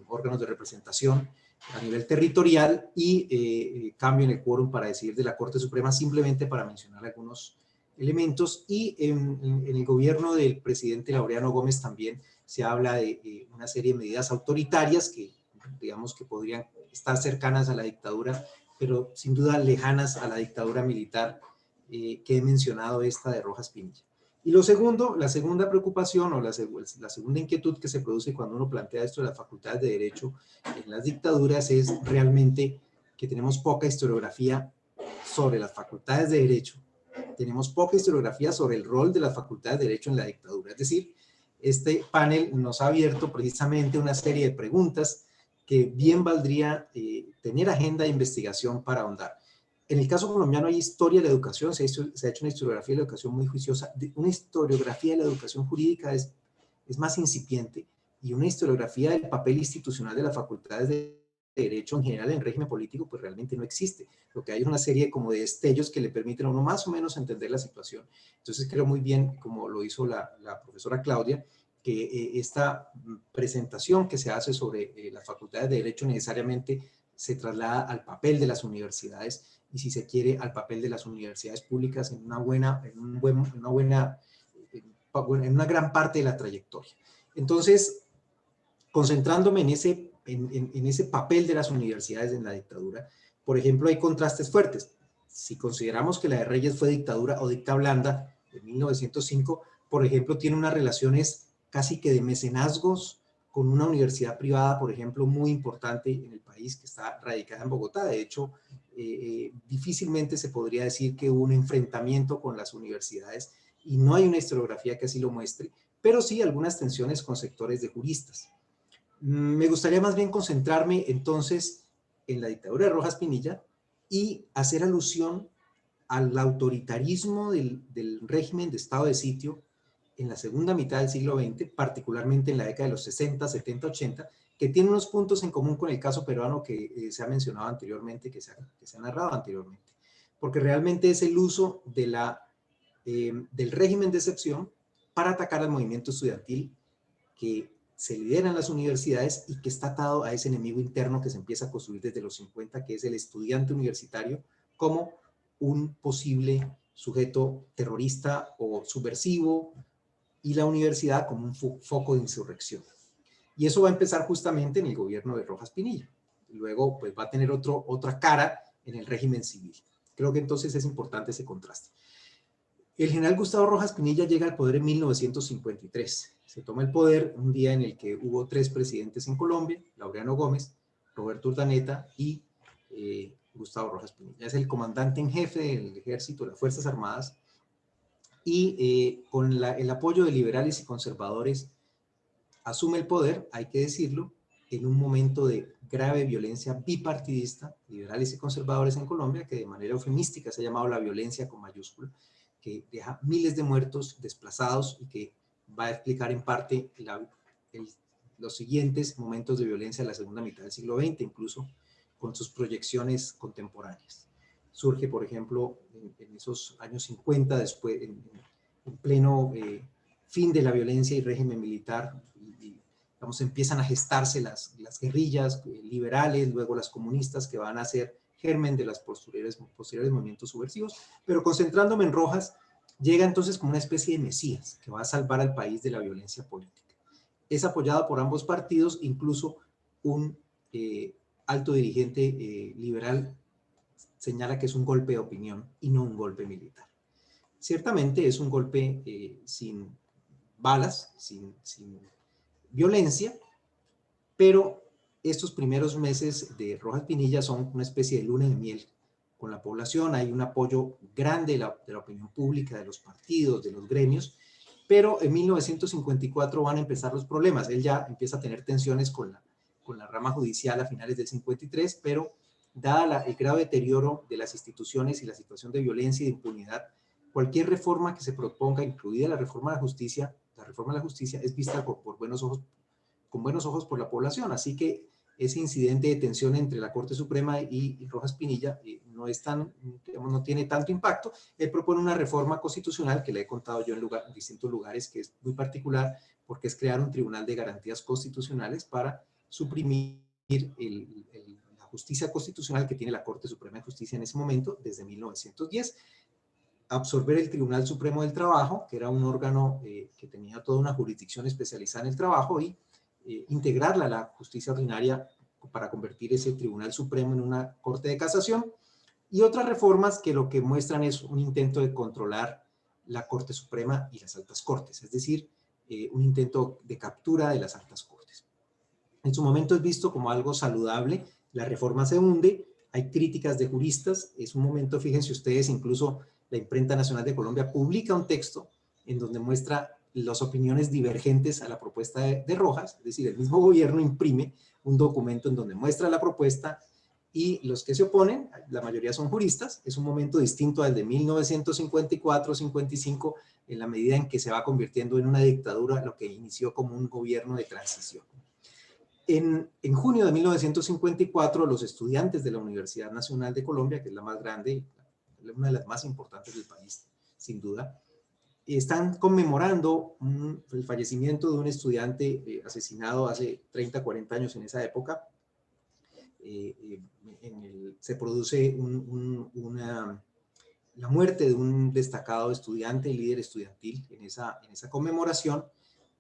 [SPEAKER 7] órganos de representación a nivel territorial, y cambio en el quórum para decidir de la Corte Suprema, simplemente para mencionar algunos elementos. Y en el gobierno del presidente Laureano Gómez también se habla de una serie de medidas autoritarias que, digamos, que podrían estar cercanas a la dictadura, pero sin duda lejanas a la dictadura militar que he mencionado, esta de Rojas Pinilla. Y lo segundo, la segunda preocupación o la segunda inquietud que se produce cuando uno plantea esto de las facultades de derecho en las dictaduras es realmente que tenemos poca historiografía sobre las facultades de derecho, tenemos poca historiografía sobre el rol de las facultades de derecho en la dictadura. Es decir, este panel nos ha abierto precisamente una serie de preguntas que bien valdría tener agenda de investigación para ahondar. En el caso colombiano hay historia de la educación, se ha hecho una historiografía de la educación muy juiciosa. Una historiografía de la educación jurídica es más incipiente, y una historiografía del papel institucional de las facultades de derecho en general en régimen político pues realmente no existe. Lo que hay es una serie como de destellos que le permiten a uno más o menos entender la situación. Entonces creo muy bien, como lo hizo la profesora Claudia, que esta presentación que se hace sobre las facultades de derecho necesariamente se traslada al papel de las universidades, y si se quiere al papel de las universidades públicas en una gran parte de la trayectoria. Entonces, concentrándome en ese papel de las universidades en la dictadura, por ejemplo, hay contrastes fuertes. Si consideramos que la de Reyes fue dictadura o dicta blanda de 1905, por ejemplo, tiene unas relaciones casi que de mecenazgos con una universidad privada, por ejemplo, muy importante en el país, que está radicada en Bogotá. De hecho, difícilmente se podría decir que hubo un enfrentamiento con las universidades, y no hay una historiografía que así lo muestre, pero sí algunas tensiones con sectores de juristas. Me gustaría más bien concentrarme entonces en la dictadura de Rojas Pinilla y hacer alusión al autoritarismo del régimen de estado de sitio en la segunda mitad del siglo XX, particularmente en la década de los 60, 70, 80, que tiene unos puntos en común con el caso peruano que se ha mencionado anteriormente, que se ha narrado anteriormente, porque realmente es el uso de del régimen de excepción para atacar al movimiento estudiantil que se lidera en las universidades y que está atado a ese enemigo interno que se empieza a construir desde los 50, que es el estudiante universitario como un posible sujeto terrorista o subversivo, y la universidad como un foco de insurrección. Y eso va a empezar justamente en el gobierno de Rojas Pinilla. Luego pues va a tener otra cara en el régimen civil. Creo que entonces es importante ese contraste. El general Gustavo Rojas Pinilla llega al poder en 1953. Se toma el poder un día en el que hubo 3 presidentes en Colombia: Laureano Gómez, Roberto Urdaneta y Gustavo Rojas Pinilla. Es el comandante en jefe del ejército, de las Fuerzas Armadas, y con el apoyo de liberales y conservadores asume el poder, hay que decirlo, en un momento de grave violencia bipartidista, liberales y conservadores en Colombia, que de manera eufemística se ha llamado la violencia con mayúscula, que deja miles de muertos, desplazados, y que va a explicar en parte los siguientes momentos de violencia de la segunda mitad del siglo XX, incluso con sus proyecciones contemporáneas. Surge, por ejemplo, en esos años 50, después, en pleno fin de la violencia y régimen militar, digamos, empiezan a gestarse las guerrillas liberales, luego las comunistas, que van a ser germen de los posteriores movimientos subversivos. Pero concentrándome en Rojas, llega entonces como una especie de mesías que va a salvar al país de la violencia política. Es apoyado por ambos partidos, incluso un alto dirigente liberal señala que es un golpe de opinión y no un golpe militar. Ciertamente es un golpe sin balas, sin violencia, pero estos primeros meses de Rojas Pinilla son una especie de luna de miel con la población. Hay un apoyo grande de la opinión pública, de los partidos, de los gremios, pero en 1954 van a empezar los problemas. Él ya empieza a tener tensiones con la rama judicial a finales del 53, pero dada el grave deterioro de las instituciones y la situación de violencia y de impunidad, cualquier reforma que se proponga, incluida la reforma de la justicia, es vista con buenos ojos por la población. Así que ese incidente de tensión entre la Corte Suprema y Rojas Pinilla no tiene tanto impacto. Él propone una reforma constitucional que le he contado yo en distintos lugares, que es muy particular, porque es crear un tribunal de garantías constitucionales para suprimir la justicia constitucional que tiene la Corte Suprema de Justicia en ese momento, desde 1910, absorber el Tribunal Supremo del Trabajo, que era un órgano que tenía toda una jurisdicción especializada en el trabajo, y integrarla a la justicia ordinaria para convertir ese Tribunal Supremo en una Corte de Casación, y otras reformas que lo que muestran es un intento de controlar la Corte Suprema y las altas cortes, es decir, un intento de captura de las altas cortes. En su momento es visto como algo saludable, la reforma se hunde, hay críticas de juristas, es un momento, fíjense ustedes, incluso la Imprenta Nacional de Colombia publica un texto en donde muestra las opiniones divergentes a la propuesta de Rojas, es decir, el mismo gobierno imprime un documento en donde muestra la propuesta, y los que se oponen, la mayoría son juristas. Es un momento distinto al de 1954-55, en la medida en que se va convirtiendo en una dictadura, lo que inició como un gobierno de transición. En junio de 1954, los estudiantes de la Universidad Nacional de Colombia, que es la más grande, una de las más importantes del país, sin duda, están conmemorando el fallecimiento de un estudiante asesinado hace 30, 40 años en esa época. Se produce la muerte de un destacado estudiante, líder estudiantil, en esa conmemoración.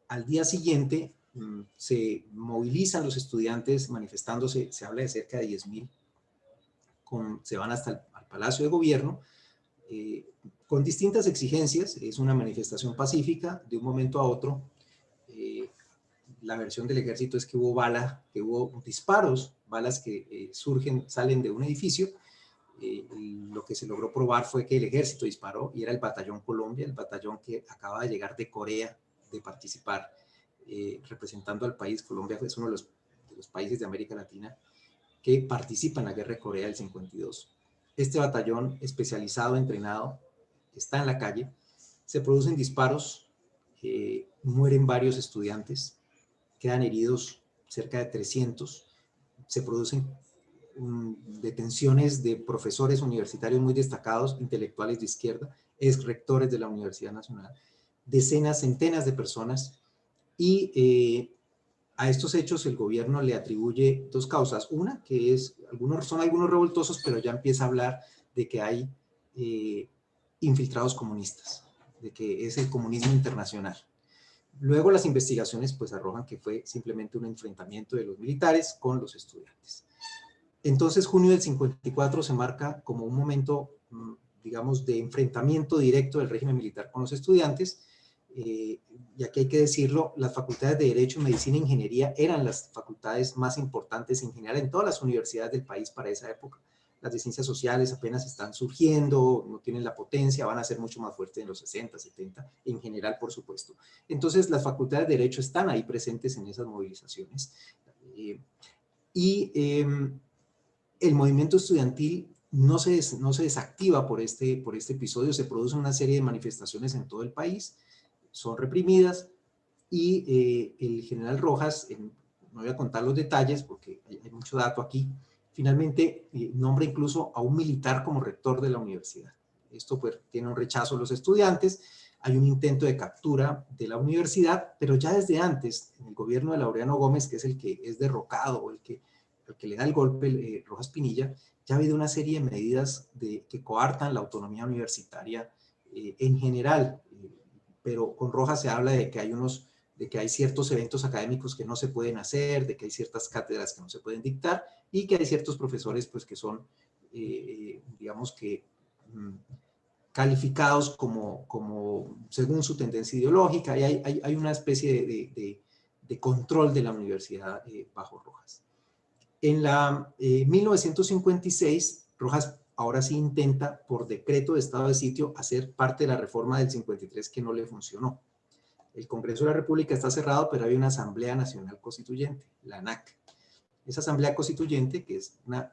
[SPEAKER 7] Al día siguiente se movilizan los estudiantes manifestándose, se habla de cerca de 10.000, se van hasta el Palacio de Gobierno, con distintas exigencias. Es una manifestación pacífica. De un momento a otro, la versión del ejército es que hubo disparos, balas que salen de un edificio. Lo que se logró probar fue que el ejército disparó, y era el Batallón Colombia, el batallón que acaba de llegar de Corea de participar representando al país. Colombia es uno de los países de América Latina que participa en la Guerra de Corea del 52. Este batallón especializado, entrenado, está en la calle, se producen disparos, mueren varios estudiantes, quedan heridos cerca de 300, se producen detenciones de profesores universitarios muy destacados, intelectuales de izquierda, ex rectores de la Universidad Nacional, decenas, centenas de personas, y a estos hechos el gobierno le atribuye dos causas. Una, que son algunos revoltosos, pero ya empieza a hablar de que hay infiltrados comunistas, de que es el comunismo internacional. Luego las investigaciones pues arrojan que fue simplemente un enfrentamiento de los militares con los estudiantes. Entonces junio del 54 se marca como un momento, digamos, de enfrentamiento directo del régimen militar con los estudiantes. Y aquí hay que decirlo, las facultades de Derecho, Medicina e Ingeniería eran las facultades más importantes en general en todas las universidades del país para esa época. Las de Ciencias Sociales apenas están surgiendo, no tienen la potencia, van a ser mucho más fuertes en los 60, 70, en general, por supuesto. Entonces, las facultades de Derecho están ahí presentes en esas movilizaciones. El movimiento estudiantil no se desactiva por este episodio, se producen una serie de manifestaciones en todo el país, son reprimidas, y el general Rojas, no voy a contar los detalles porque hay mucho dato aquí, finalmente nombra incluso a un militar como rector de la universidad. Esto pues tiene un rechazo a los estudiantes, hay un intento de captura de la universidad, pero ya desde antes, en el gobierno de Laureano Gómez, que es el que es derrocado, o el que le da el golpe, Rojas Pinilla, ya ha habido una serie de medidas que coartan la autonomía universitaria en general, pero con Rojas se habla de que hay ciertos eventos académicos que no se pueden hacer, de que hay ciertas cátedras que no se pueden dictar, y que hay ciertos profesores pues que son, digamos que, calificados como según su tendencia ideológica, y hay una especie de control de la universidad bajo Rojas. En la 1956, Rojas ahora sí intenta, por decreto de estado de sitio, hacer parte de la reforma del 53 que no le funcionó. El Congreso de la República está cerrado, pero hay una Asamblea Nacional Constituyente, la ANAC. Esa Asamblea Constituyente, que es una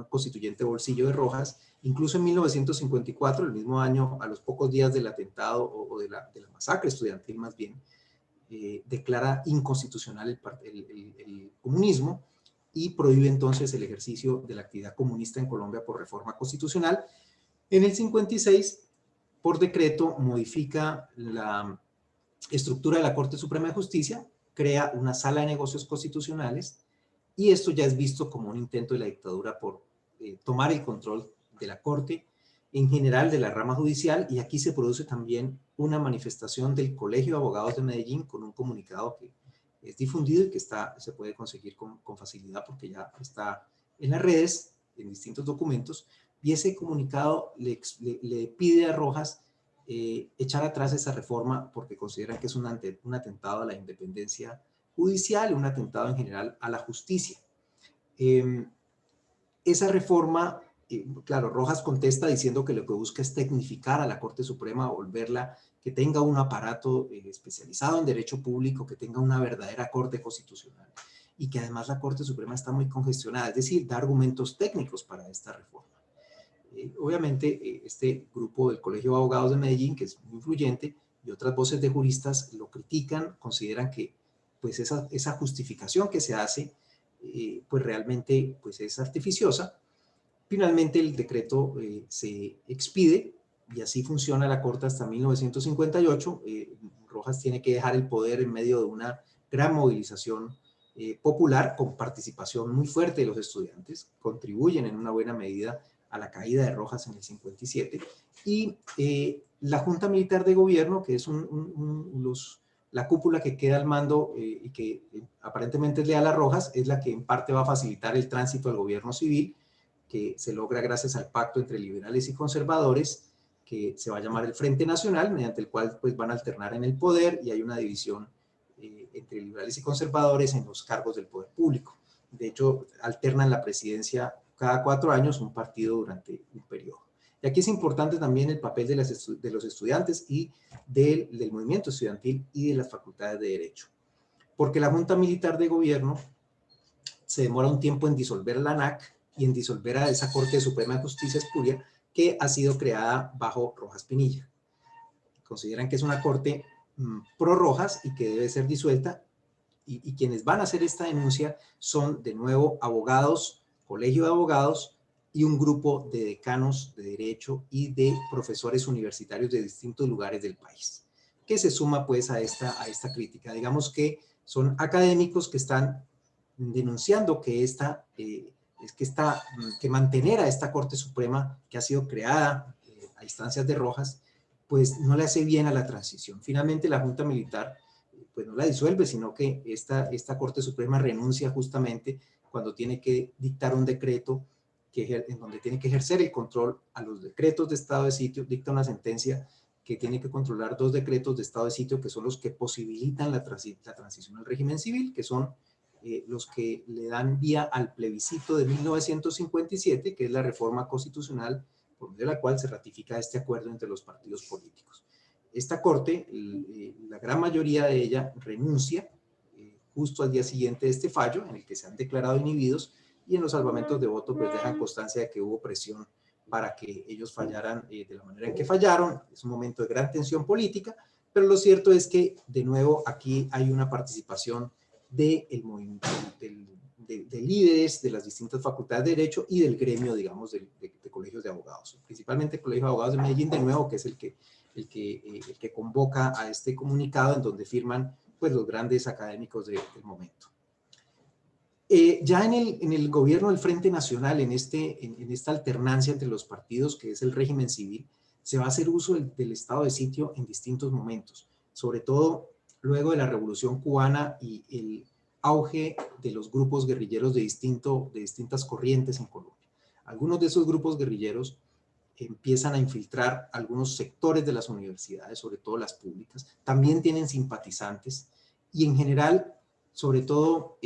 [SPEAKER 7] constituyente bolsillo de Rojas, incluso en 1954, el mismo año, a los pocos días del atentado o de la masacre estudiantil más bien, declara inconstitucional el comunismo y prohíbe entonces el ejercicio de la actividad comunista en Colombia por reforma constitucional. En el 56, por decreto, modifica la estructura de la Corte Suprema de Justicia, crea una sala de negocios constitucionales, y esto ya es visto como un intento de la dictadura por tomar el control de la Corte, en general de la rama judicial, y aquí se produce también una manifestación del Colegio de Abogados de Medellín con un comunicado que es difundido y que se puede conseguir con facilidad porque ya está en las redes, en distintos documentos, y ese comunicado le pide a Rojas echar atrás esa reforma porque consideran que es un atentado a la independencia judicial, un atentado en general a la justicia. Esa reforma, claro, Rojas contesta diciendo que lo que busca es tecnificar a la Corte Suprema, volverla que tenga un aparato especializado en derecho público, que tenga una verdadera Corte Constitucional, y que además la Corte Suprema está muy congestionada, es decir, da argumentos técnicos para esta reforma. Obviamente, este grupo del Colegio de Abogados de Medellín, que es muy influyente, y otras voces de juristas lo critican, consideran que pues esa justificación que se hace, pues realmente pues es artificiosa. Finalmente el decreto se expide, y así funciona la Corte hasta 1958. Rojas tiene que dejar el poder en medio de una gran movilización popular, con participación muy fuerte de los estudiantes, contribuyen en una buena medida a la caída de Rojas en el 57, y la Junta Militar de Gobierno, que es la cúpula que queda al mando y que aparentemente es leal a Rojas, es la que en parte va a facilitar el tránsito al gobierno civil, que se logra gracias al pacto entre liberales y conservadores, que se va a llamar el Frente Nacional, mediante el cual pues, van a alternar en el poder, y hay una división entre liberales y conservadores en los cargos del poder público. De hecho, alternan la presidencia cada 4 años un partido durante un periodo. Y aquí es importante también el papel de los estudiantes y del movimiento estudiantil y de las facultades de Derecho. porque la Junta Militar de Gobierno se demora un tiempo en disolver la ANAC y en disolver a esa Corte Suprema de Justicia Espuria que ha sido creada bajo Rojas Pinilla. Consideran que es una corte pro Rojas y que debe ser disuelta, y quienes van a hacer esta denuncia son de nuevo abogados, colegio de abogados y un grupo de decanos de derecho y de profesores universitarios de distintos lugares del país, que se suma pues a esta crítica. Digamos que son académicos que están denunciando que que mantener a esta Corte Suprema que ha sido creada a instancias de Rojas, pues no le hace bien a la transición. Finalmente la Junta Militar pues no la disuelve, sino que esta Corte Suprema renuncia justamente cuando tiene que dictar un decreto en donde tiene que ejercer el control a los decretos de estado de sitio, dicta una sentencia que tiene que controlar 2 decretos de estado de sitio que son los que posibilitan la transición al régimen civil, que son los que le dan vía al plebiscito de 1957, que es la reforma constitucional por medio de la cual se ratifica este acuerdo entre los partidos políticos. Esta corte, la gran mayoría de ella renuncia justo al día siguiente de este fallo, en el que se han declarado inhibidos, y en los salvamentos de voto pues dejan constancia de que hubo presión para que ellos fallaran de la manera en que fallaron. Es un momento de gran tensión política, pero lo cierto es que, de nuevo, aquí hay una participación del movimiento, de líderes de las distintas facultades de Derecho y del gremio, digamos, de colegios de abogados. Principalmente el Colegio de Abogados de Medellín, de nuevo, que es el que convoca a este comunicado en donde firman pues, los grandes académicos del momento. Ya en el gobierno del Frente Nacional, en esta alternancia entre los partidos, que es el régimen civil, se va a hacer uso del estado de sitio en distintos momentos, sobre todo luego de la Revolución Cubana y el auge de los grupos guerrilleros de distintas corrientes en Colombia. Algunos de esos grupos guerrilleros empiezan a infiltrar algunos sectores de las universidades, sobre todo las públicas, también tienen simpatizantes, y en general, sobre todo,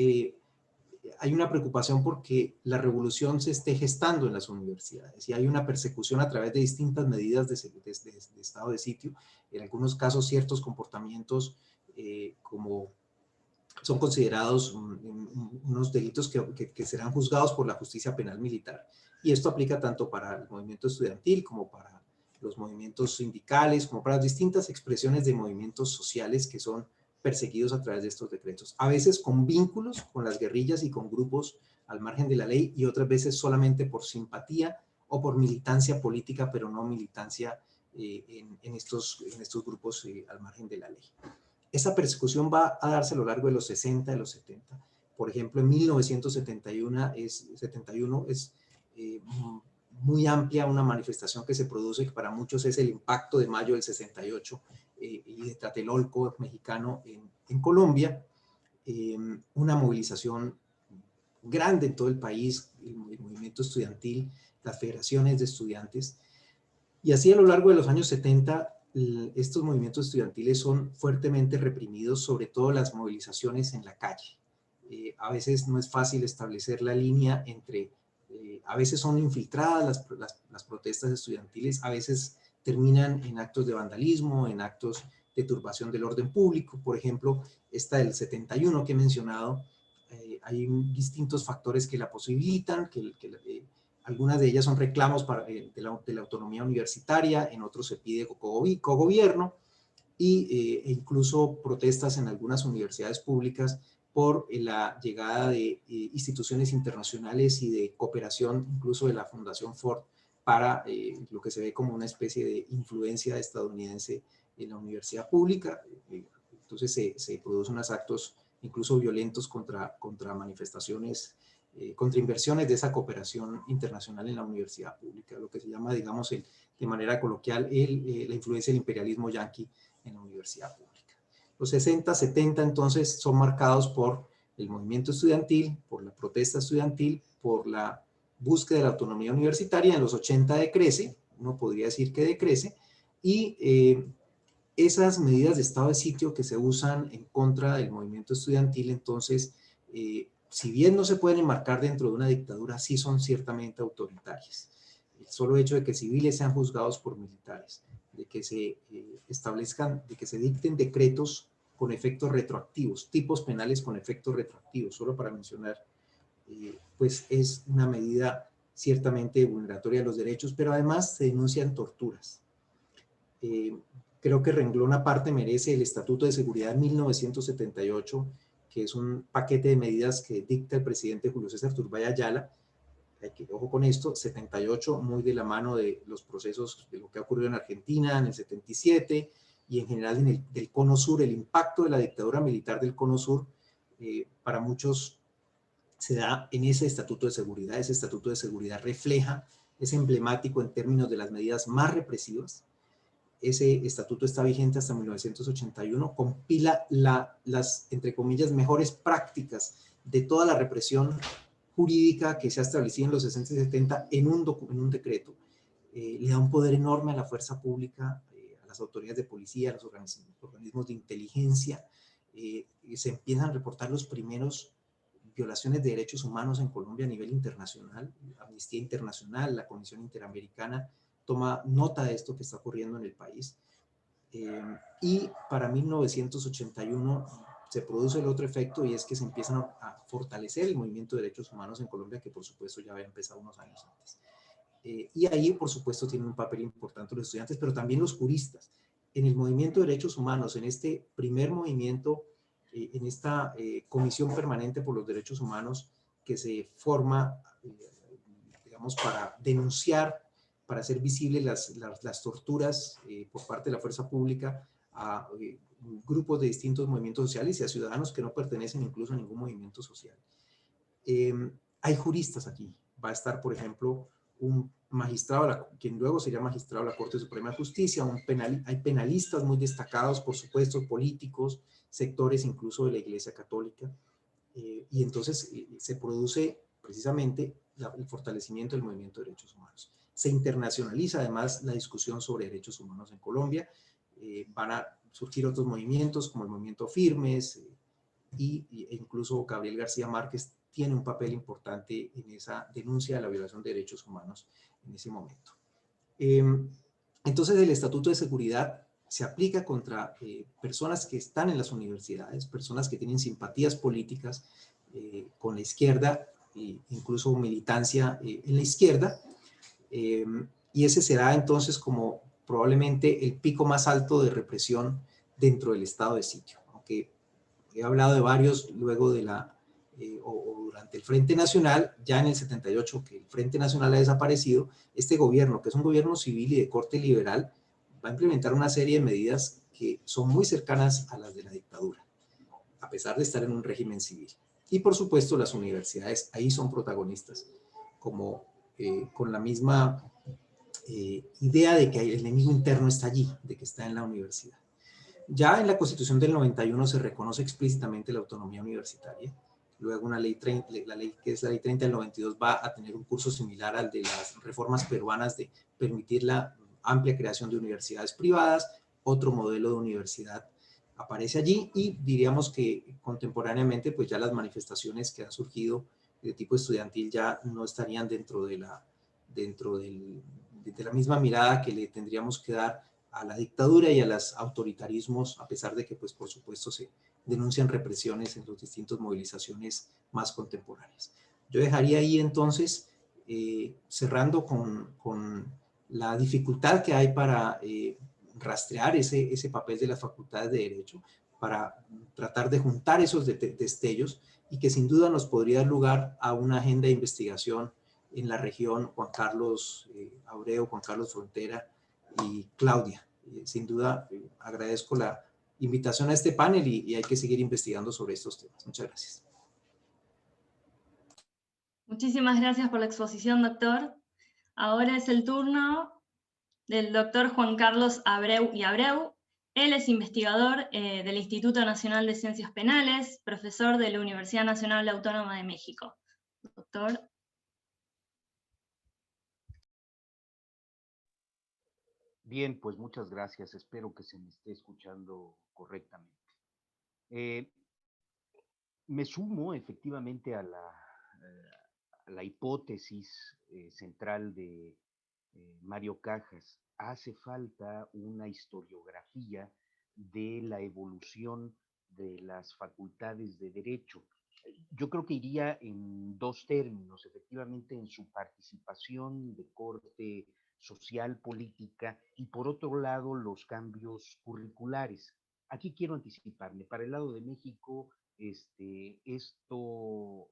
[SPEAKER 7] hay una preocupación porque la revolución se esté gestando en las universidades y hay una persecución a través de distintas medidas de estado de sitio. En algunos casos ciertos comportamientos como son considerados unos delitos que serán juzgados por la justicia penal militar. Y esto aplica tanto para el movimiento estudiantil como para los movimientos sindicales, como para las distintas expresiones de movimientos sociales que son perseguidos a través de estos decretos, a veces con vínculos con las guerrillas y con grupos al margen de la ley, y otras veces solamente por simpatía o por militancia política, pero no militancia en estos grupos al margen de la ley. Esa persecución va a darse a lo largo de los 60, de los 70. Por ejemplo, en 1971 es muy amplia una manifestación que se produce, que para muchos es el impacto de mayo del 68, y de Tlatelolco mexicano en Colombia, una movilización grande en todo el país, el movimiento estudiantil, las federaciones de estudiantes, y así a lo largo de los años 70 estos movimientos estudiantiles son fuertemente reprimidos, sobre todo las movilizaciones en la calle. A veces no es fácil establecer la línea entre, a veces son infiltradas las protestas estudiantiles, a veces terminan en actos de vandalismo, en actos de turbación del orden público. Por ejemplo, esta del 71 que he mencionado, hay distintos factores que la posibilitan, algunas de ellas son reclamos de la autonomía universitaria, en otros se pide cogobierno, e incluso protestas en algunas universidades públicas por la llegada de instituciones internacionales y de cooperación, incluso de la Fundación Ford, para lo que se ve como una especie de influencia estadounidense en la universidad pública. Entonces se producen unos actos incluso violentos contra manifestaciones, contra inversiones de esa cooperación internacional en la universidad pública, lo que se llama, digamos, de manera coloquial, la influencia del imperialismo yanqui en la universidad pública. Los 60, 70 entonces son marcados por el movimiento estudiantil, por la protesta estudiantil, por la búsqueda de la autonomía universitaria. En los 80 decrece, uno podría decir que decrece, y esas medidas de estado de sitio que se usan en contra del movimiento estudiantil, entonces, si bien no se pueden enmarcar dentro de una dictadura, sí son ciertamente autoritarias. El solo hecho de que civiles sean juzgados por militares, de que se establezcan, de que se dicten decretos con efectos retroactivos, tipos penales con efectos retroactivos, solo para mencionar, pues es una medida ciertamente vulneratoria de los derechos, pero además se denuncian torturas. Creo que renglón aparte merece el Estatuto de Seguridad de 1978, que es un paquete de medidas que dicta el presidente Julio César Turbay Ayala. Ojo con esto, 78, muy de la mano de los procesos de lo que ha ocurrido en Argentina en el 77 y en general en del Cono Sur, el impacto de la dictadura militar del Cono Sur, para muchos se da en ese Estatuto de Seguridad. Ese Estatuto de Seguridad refleja, es emblemático en términos de las medidas más represivas. Ese estatuto está vigente hasta 1981, compila las, entre comillas, mejores prácticas de toda la represión jurídica que se ha establecido en los 60 y 70 en un decreto. Le da un poder enorme a la fuerza pública, a las autoridades de policía, a los organismos de inteligencia. Se empiezan a reportar los primeros violaciones de derechos humanos en Colombia a nivel internacional. Amnistía Internacional, la Comisión Interamericana, toma nota de esto que está ocurriendo en el país. Y para 1981 se produce el otro efecto, y es que se empiezan a fortalecer el movimiento de derechos humanos en Colombia, que por supuesto ya había empezado unos años antes. Y ahí por supuesto tienen un papel importante los estudiantes, pero también los juristas. En el movimiento de derechos humanos, en este primer movimiento, en esta Comisión Permanente por los Derechos Humanos que se forma, digamos, para denunciar, para hacer visibles las torturas por parte de la fuerza pública a grupos de distintos movimientos sociales y a ciudadanos que no pertenecen incluso a ningún movimiento social. Hay juristas aquí. Va a estar, por ejemplo, un magistrado, quien luego sería magistrado de la Corte Suprema de Justicia, hay penalistas muy destacados, por supuesto, políticos, sectores incluso de la Iglesia Católica, y entonces se produce precisamente el fortalecimiento del movimiento de derechos humanos. Se internacionaliza además la discusión sobre derechos humanos en Colombia. Van a surgir otros movimientos como el movimiento Firmes, e incluso Gabriel García Márquez tiene un papel importante en esa denuncia de la violación de derechos humanos en ese momento. Entonces el Estatuto de Seguridad se aplica contra personas que están en las universidades, personas que tienen simpatías políticas con la izquierda, incluso militancia en la izquierda, y ese será entonces como probablemente el pico más alto de represión dentro del estado de sitio. Aunque he hablado de varios luego de o durante el Frente Nacional, ya en el 78, que el Frente Nacional ha desaparecido, este gobierno, que es un gobierno civil y de corte liberal, va a implementar una serie de medidas que son muy cercanas a las de la dictadura, a pesar de estar en un régimen civil. Y por supuesto las universidades ahí son protagonistas, como con la misma idea de que el enemigo interno está allí, de que está en la universidad. Ya en la Constitución del 91 se reconoce explícitamente la autonomía universitaria. Luego la ley que es la ley 30 del 92 va a tener un curso similar al de las reformas peruanas de permitir la amplia creación de universidades privadas. Otro modelo de universidad aparece allí, y diríamos que contemporáneamente pues ya las manifestaciones que han surgido de tipo estudiantil ya no estarían dentro de la misma mirada que le tendríamos que dar a la dictadura y a los autoritarismos, a pesar de que, pues, por supuesto, se denuncian represiones en las distintas movilizaciones más contemporáneas. Yo dejaría ahí, entonces, cerrando con la dificultad que hay para rastrear ese papel de las facultades de Derecho, para tratar de juntar esos destellos, y que sin duda nos podría dar lugar a una agenda de investigación en la región. Juan Carlos Abreu, Juan Carlos Frontera y Claudia. Sin duda agradezco la invitación a este panel, y hay que seguir investigando sobre estos temas. Muchas gracias.
[SPEAKER 2] Muchísimas gracias por la exposición, doctor. Ahora es el turno del doctor Juan Carlos Abreu y Abreu. Él es investigador del Instituto Nacional de Ciencias Penales, profesor de la Universidad Nacional Autónoma de México. Doctor.
[SPEAKER 8] Bien, pues muchas gracias. Espero que se me esté escuchando correctamente. Me sumo efectivamente a la hipótesis central de Mario Cajas. Hace falta una historiografía de la evolución de las facultades de derecho. Yo creo que iría en dos términos, efectivamente en su participación de corte social, política, y por otro lado los cambios curriculares. Aquí quiero anticiparme, para el lado de México, esto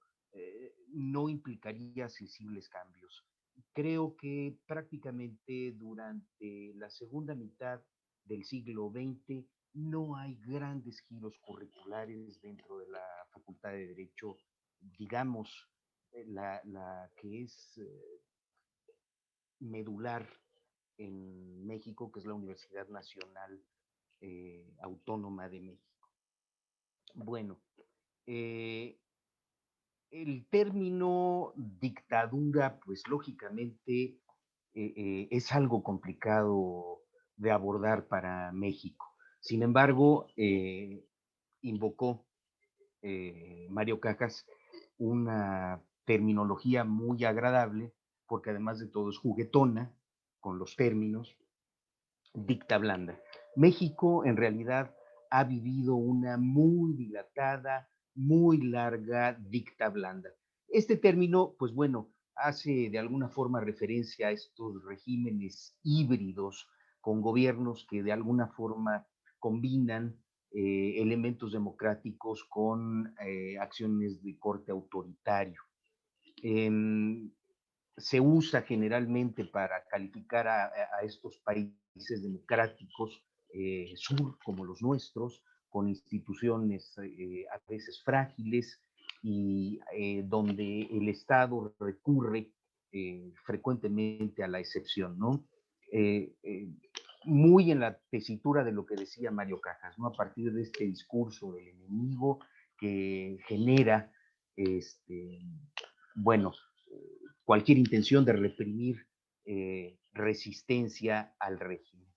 [SPEAKER 8] no implicaría sensibles cambios. Creo que prácticamente durante la segunda mitad del siglo XX no hay grandes giros curriculares dentro de la Facultad de Derecho, digamos, la que es medular en México, que es la Universidad Nacional Autónoma de México. Bueno, el término dictadura, pues lógicamente es algo complicado de abordar para México. Sin embargo, invocó Mario Cajas una terminología muy agradable, porque además de todo es juguetona con los términos, dicta blanda. México en realidad ha vivido una muy dilatada, muy larga dicta blanda. Este término, pues bueno, hace de alguna forma referencia a estos regímenes híbridos con gobiernos que de alguna forma combinan elementos democráticos con acciones de corte autoritario. Se usa generalmente para calificar a estos países democráticos sur como los nuestros, con instituciones a veces frágiles y donde el Estado recurre frecuentemente a la excepción, ¿no? Muy en la tesitura de lo que decía Mario Cajas, ¿no? A partir de este discurso del enemigo que genera, bueno, cualquier intención de reprimir resistencia al régimen.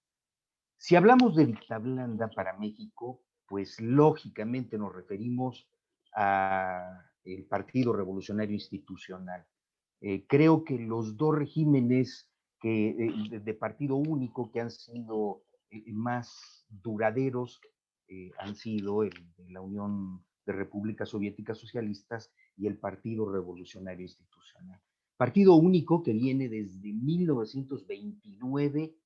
[SPEAKER 8] Si hablamos de dicta blanda para México, pues lógicamente nos referimos al Partido Revolucionario Institucional. Creo que los dos regímenes de partido único que han sido más duraderos han sido el de la Unión de Repúblicas Soviéticas Socialistas y el Partido Revolucionario Institucional. Partido único que viene desde 1929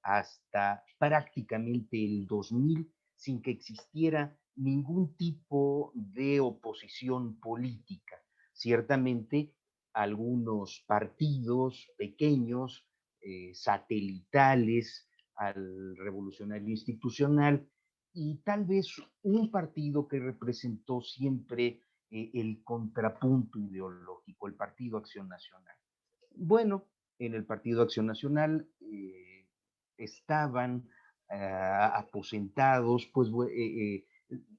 [SPEAKER 8] hasta prácticamente el 2000 sin que existiera ningún tipo de oposición política. Ciertamente, algunos partidos pequeños, satelitales al revolucionario institucional, y tal vez un partido que representó siempre el contrapunto ideológico, el Partido Acción Nacional. Bueno, en el Partido Acción Nacional estaban aposentados, pues,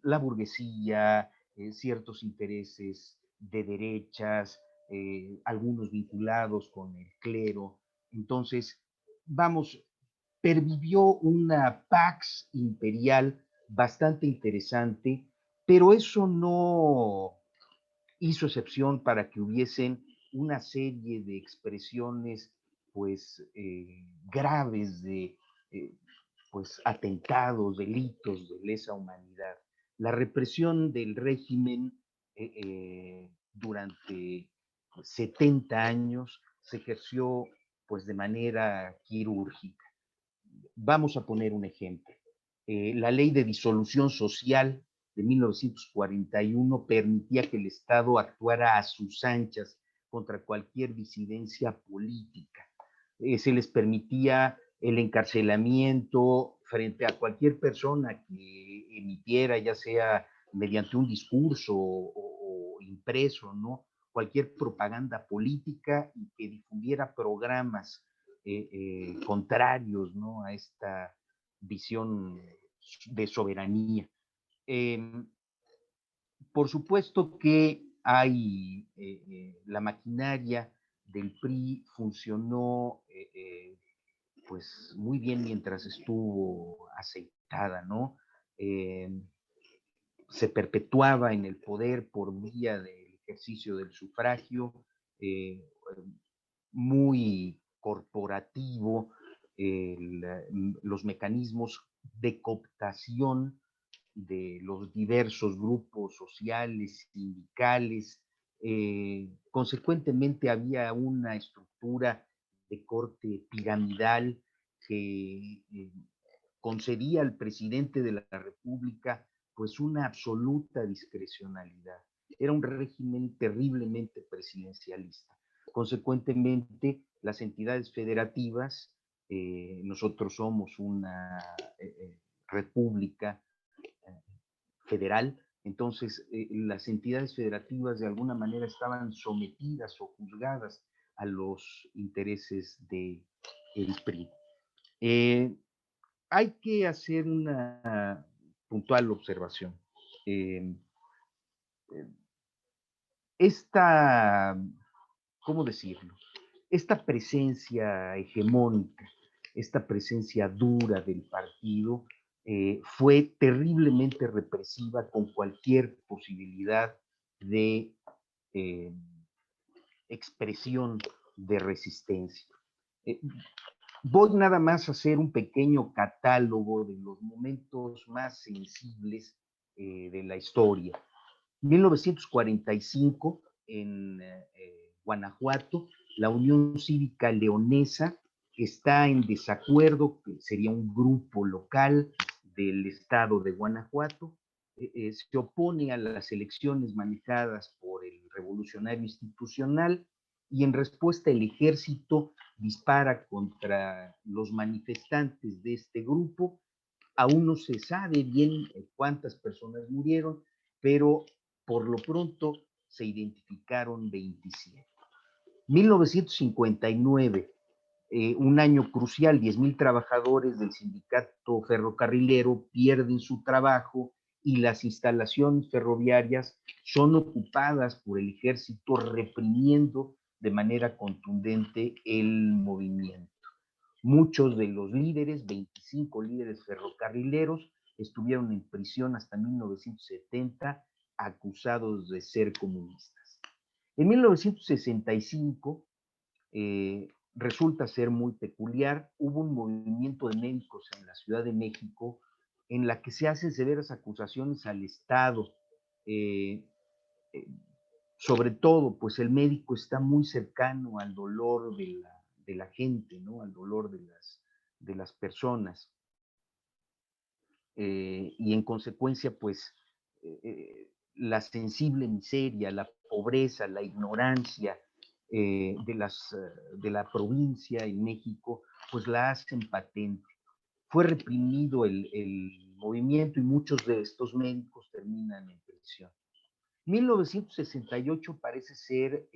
[SPEAKER 8] la burguesía, ciertos intereses de derechas, algunos vinculados con el clero. Entonces, vamos, pervivió una pax imperial bastante interesante, pero eso no hizo excepción para que hubiesen una serie de expresiones pues graves de pues atentados, delitos de lesa humanidad. La represión del régimen durante 70 años se ejerció pues de manera quirúrgica. Vamos a poner un ejemplo. La ley de disolución social de 1941 permitía que el Estado actuara a sus anchas contra cualquier disidencia política. Se les permitía el encarcelamiento frente a cualquier persona que emitiera, ya sea mediante un discurso o impreso, ¿no? Cualquier propaganda política y que difundiera programas contrarios, ¿no? A esta visión de soberanía. Por supuesto que hay la maquinaria del PRI funcionó pues muy bien mientras estuvo aceitada, ¿no? Se perpetuaba en el poder por vía del ejercicio del sufragio, muy corporativo, los mecanismos de cooptación de los diversos grupos sociales, sindicales. Consecuentemente había una estructura de corte piramidal que concedía al presidente de la República pues una absoluta discrecionalidad. Era un régimen terriblemente presidencialista. Consecuentemente, las entidades federativas, nosotros somos una república federal, entonces las entidades federativas de alguna manera estaban sometidas o juzgadas a los intereses del PRI. Hay que hacer una puntual observación. ¿Cómo decirlo? Esta presencia hegemónica, esta presencia dura del partido, fue terriblemente represiva con cualquier posibilidad de expresión de resistencia. Voy nada más a hacer un pequeño catálogo de los momentos más sensibles de la historia. 1945, en Guanajuato, la Unión Cívica Leonesa está en desacuerdo, que sería un grupo local del estado de Guanajuato, se opone a las elecciones manejadas por el revolucionario institucional y en respuesta el ejército dispara contra los manifestantes de este grupo. Aún no se sabe bien cuántas personas murieron, pero por lo pronto se identificaron 27. 1959, un año crucial, 10,000 trabajadores del sindicato ferrocarrilero pierden su trabajo y las instalaciones ferroviarias son ocupadas por el ejército reprimiendo de manera contundente el movimiento. Muchos de los líderes, 25 líderes ferrocarrileros, estuvieron en prisión hasta 1970 acusados de ser comunistas. En 1965 resulta ser muy peculiar. Hubo un movimiento de médicos en la Ciudad de México en la que se hacen severas acusaciones al Estado. Sobre todo, pues el médico está muy cercano al dolor de la gente, ¿no? Al dolor de las personas. Y en consecuencia, pues, la sensible miseria, la pobreza, la ignorancia de la provincia en México, pues la hacen patente. Fue reprimido el movimiento y muchos de estos médicos terminan en prisión. 1968 parece ser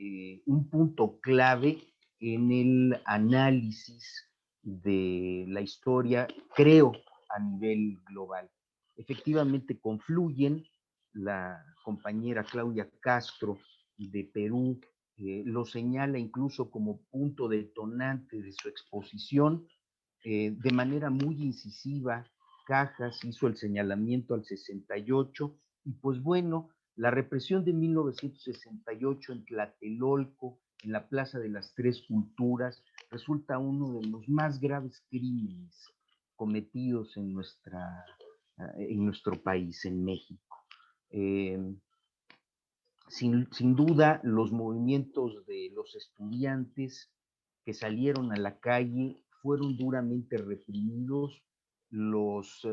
[SPEAKER 8] un punto clave en el análisis de la historia, creo, a nivel global. Efectivamente confluyen, la compañera Claudia Castro de Perú lo señala incluso como punto detonante de su exposición, de manera muy incisiva. Cajas hizo el señalamiento al 68 y pues bueno, la represión de 1968 en Tlatelolco, en la Plaza de las Tres Culturas, resulta uno de los más graves crímenes cometidos en nuestro país, en México. Sin duda, los movimientos de los estudiantes que salieron a la calle fueron duramente reprimidos. Los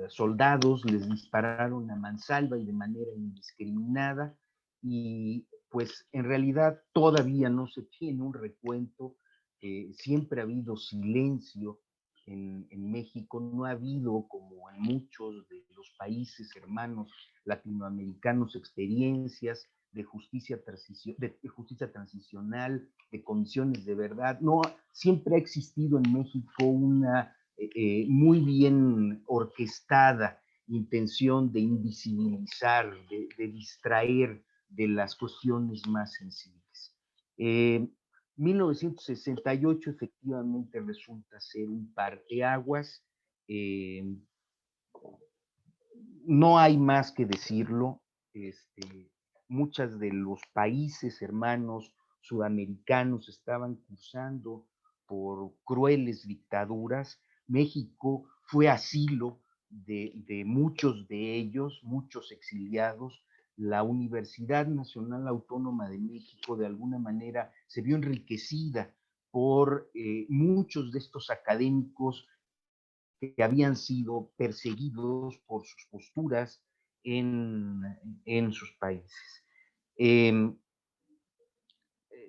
[SPEAKER 8] soldados les dispararon a mansalva y de manera indiscriminada, y pues en realidad todavía no se tiene un recuento. Siempre ha habido silencio en México, no ha habido, como en muchos de los países hermanos latinoamericanos, experiencias de justicia transicional, de comisiones de verdad. No, siempre ha existido en México una muy bien orquestada intención de invisibilizar, de distraer de las cuestiones más sensibles. 1968 efectivamente resulta ser un parteaguas. No hay más que decirlo. Muchos de los países hermanos sudamericanos estaban cruzando por crueles dictaduras. México fue asilo de muchos de ellos, muchos exiliados, la Universidad Nacional Autónoma de México de alguna manera se vio enriquecida por muchos de estos académicos que habían sido perseguidos por sus posturas en sus países.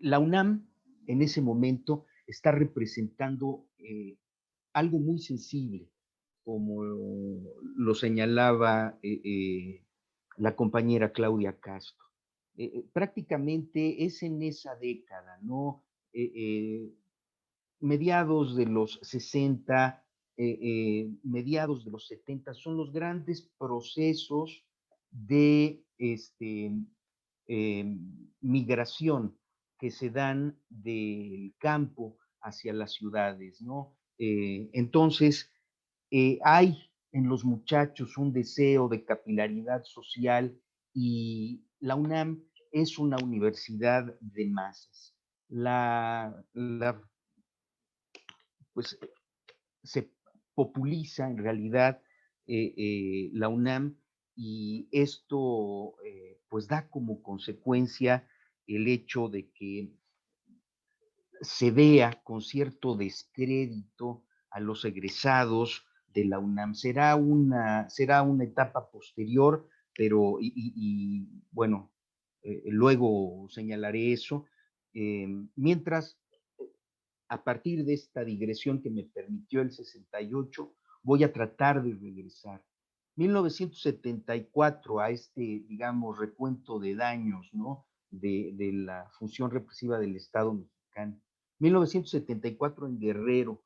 [SPEAKER 8] La UNAM en ese momento está representando algo muy sensible, como lo señalaba la compañera Claudia Castro. Prácticamente es en esa década, ¿no? Mediados de los 60, mediados de los 70, son los grandes procesos de migración que se dan del campo hacia las ciudades, ¿no? Entonces, hay en los muchachos un deseo de capilaridad social y la UNAM es una universidad de masas. Pues se populiza en realidad la UNAM y esto pues da como consecuencia el hecho de que se vea con cierto descrédito a los egresados de la UNAM. Será una etapa posterior, pero, bueno, luego señalaré eso. Mientras, a partir de esta digresión que me permitió el 68, voy a tratar de regresar. 1974, a este, digamos, recuento de daños, ¿no? De la función represiva del Estado mexicano. 1974 en Guerrero,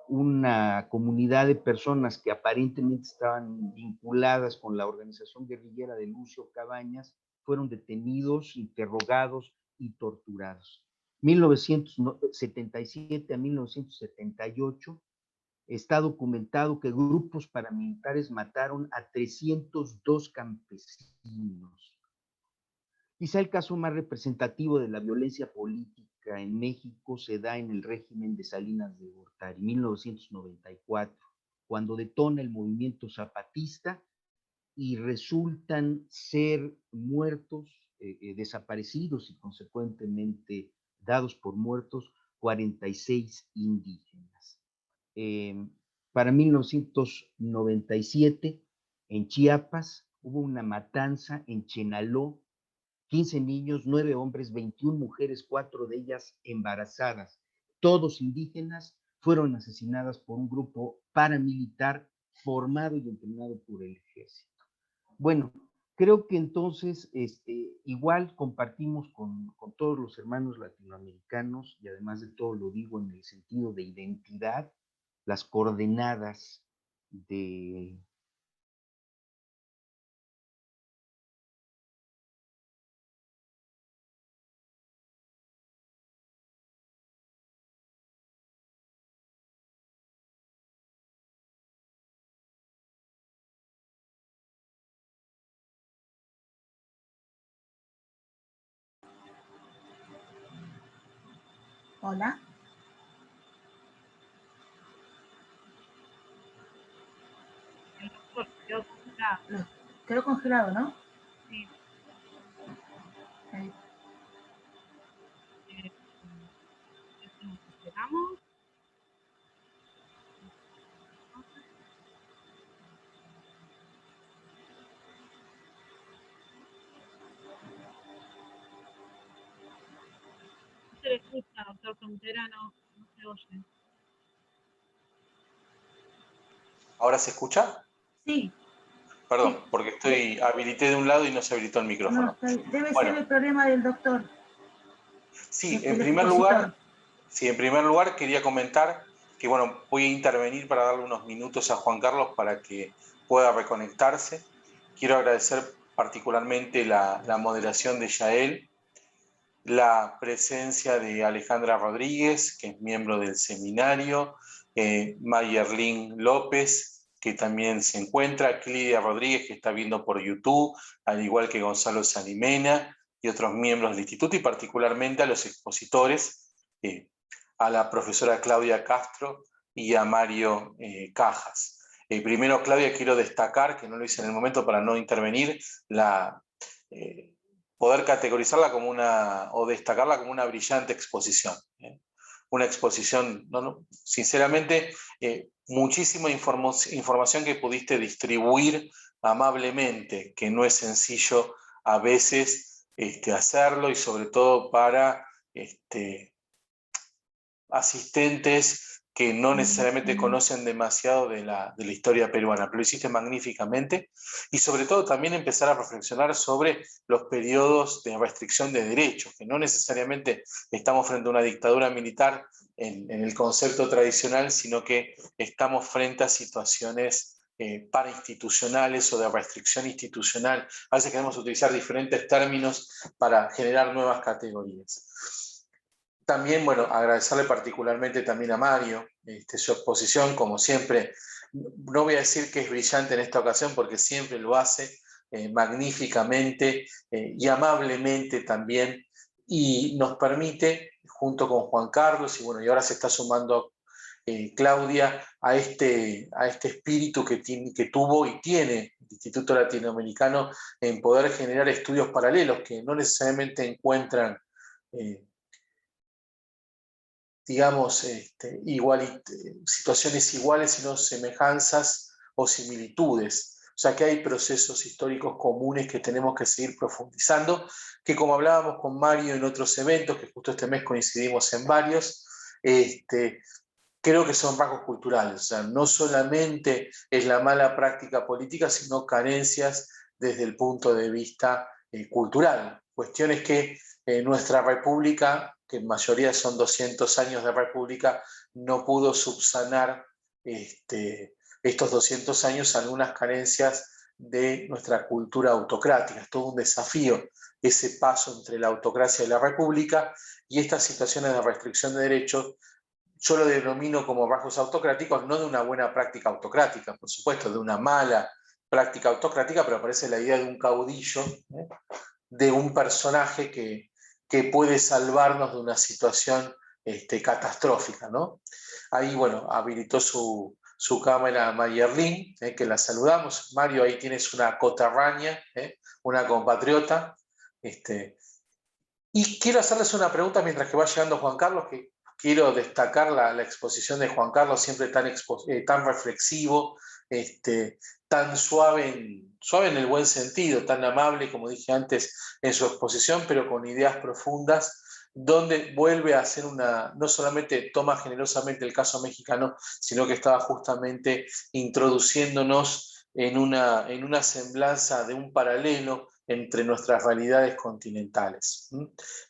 [SPEAKER 8] una comunidad de personas que aparentemente estaban vinculadas con la organización guerrillera de Lucio Cabañas fueron detenidos, interrogados y torturados. 1977 a 1978 está documentado que grupos paramilitares mataron a 302 campesinos. Quizá el caso más representativo de la violencia política en México se da en el régimen de Salinas de Gortari, 1994, cuando detona el movimiento zapatista y resultan ser muertos, desaparecidos y consecuentemente dados por muertos 46 indígenas. Para 1997, en Chiapas, hubo una matanza en Chenaló, 15 niños, 9 hombres, 21 mujeres, 4 de ellas embarazadas, todos indígenas, fueron asesinadas por un grupo paramilitar formado y entrenado por el ejército. Bueno, creo que entonces igual compartimos con todos los hermanos latinoamericanos, y además de todo lo digo en el sentido de identidad, las coordenadas de
[SPEAKER 9] Hola. Quedó congelado, ¿no? Sí. Ahí.
[SPEAKER 10] Esperamos. No se le escucha, doctor Frontera, no se oye.
[SPEAKER 1] ¿Ahora se escucha?
[SPEAKER 9] Sí.
[SPEAKER 1] Perdón,
[SPEAKER 9] Sí.
[SPEAKER 1] porque habilité de un lado y no se habilitó el micrófono.
[SPEAKER 9] No, debe ser el problema del doctor.
[SPEAKER 1] Sí, en primer lugar quería comentar que, bueno, voy a intervenir para darle unos minutos a Juan Carlos para que pueda reconectarse. Quiero agradecer particularmente la moderación de Yael, la presencia de Alejandra Rodríguez, que es miembro del seminario, Mayerlin López, que también se encuentra, Clidia Rodríguez, que está viendo por YouTube, al igual que Gonzalo Sanimena y otros miembros del instituto, y particularmente a los expositores, a la profesora Claudia Castro y a Mario Cajas. Primero, Claudia, quiero destacar, que no lo hice en el momento para no intervenir, poder categorizarla como o destacarla como una brillante exposición. Una exposición, sinceramente, muchísima información que pudiste distribuir amablemente, que no es sencillo a veces hacerlo, y sobre todo para asistentes que no necesariamente conocen demasiado de la historia peruana, pero lo hiciste magníficamente, y sobre todo también empezar a reflexionar sobre los periodos de restricción de derechos, que no necesariamente estamos frente a una dictadura militar en el concepto tradicional, sino que estamos frente a situaciones parainstitucionales o de restricción institucional. A veces queremos utilizar diferentes términos para generar nuevas categorías. También, bueno, agradecerle particularmente también a Mario su exposición, como siempre. No voy a decir que es brillante en esta ocasión, porque siempre lo hace magníficamente y amablemente también, y nos permite, junto con Juan Carlos, y bueno, y ahora se está sumando Claudia, a este espíritu que tuvo y tiene el Instituto Latinoamericano en poder generar estudios paralelos que no necesariamente encuentran digamos, situaciones iguales, sino semejanzas o similitudes. O sea que hay procesos históricos comunes que tenemos que seguir profundizando, que como hablábamos con Mario en otros eventos, que justo este mes coincidimos en varios, creo que son rasgos culturales. O sea, no solamente es la mala práctica política, sino carencias desde el punto de vista cultural. Cuestiones que nuestra república, que en mayoría son 200 años de república, no pudo subsanar estos 200 años algunas carencias de nuestra cultura autocrática. Es todo un desafío ese paso entre la autocracia y la república, y estas situaciones de restricción de derechos yo lo denomino como rasgos autocráticos, no de una buena práctica autocrática, por supuesto, de una mala práctica autocrática, pero aparece la idea de un caudillo, de un personaje que puede salvarnos de una situación catastrófica, ¿no? Ahí, bueno, habilitó su cámara Mayerlin, que la saludamos. Mario, ahí tienes una coterránea, una compatriota. Y quiero hacerles una pregunta mientras que va llegando Juan Carlos, que quiero destacar la exposición de Juan Carlos, siempre tan reflexivo, tan suave en el buen sentido, tan amable, como dije antes, en su exposición, pero con ideas profundas, donde vuelve a hacer no solamente toma generosamente el caso mexicano, sino que estaba justamente introduciéndonos en una semblanza de un paralelo entre nuestras realidades continentales.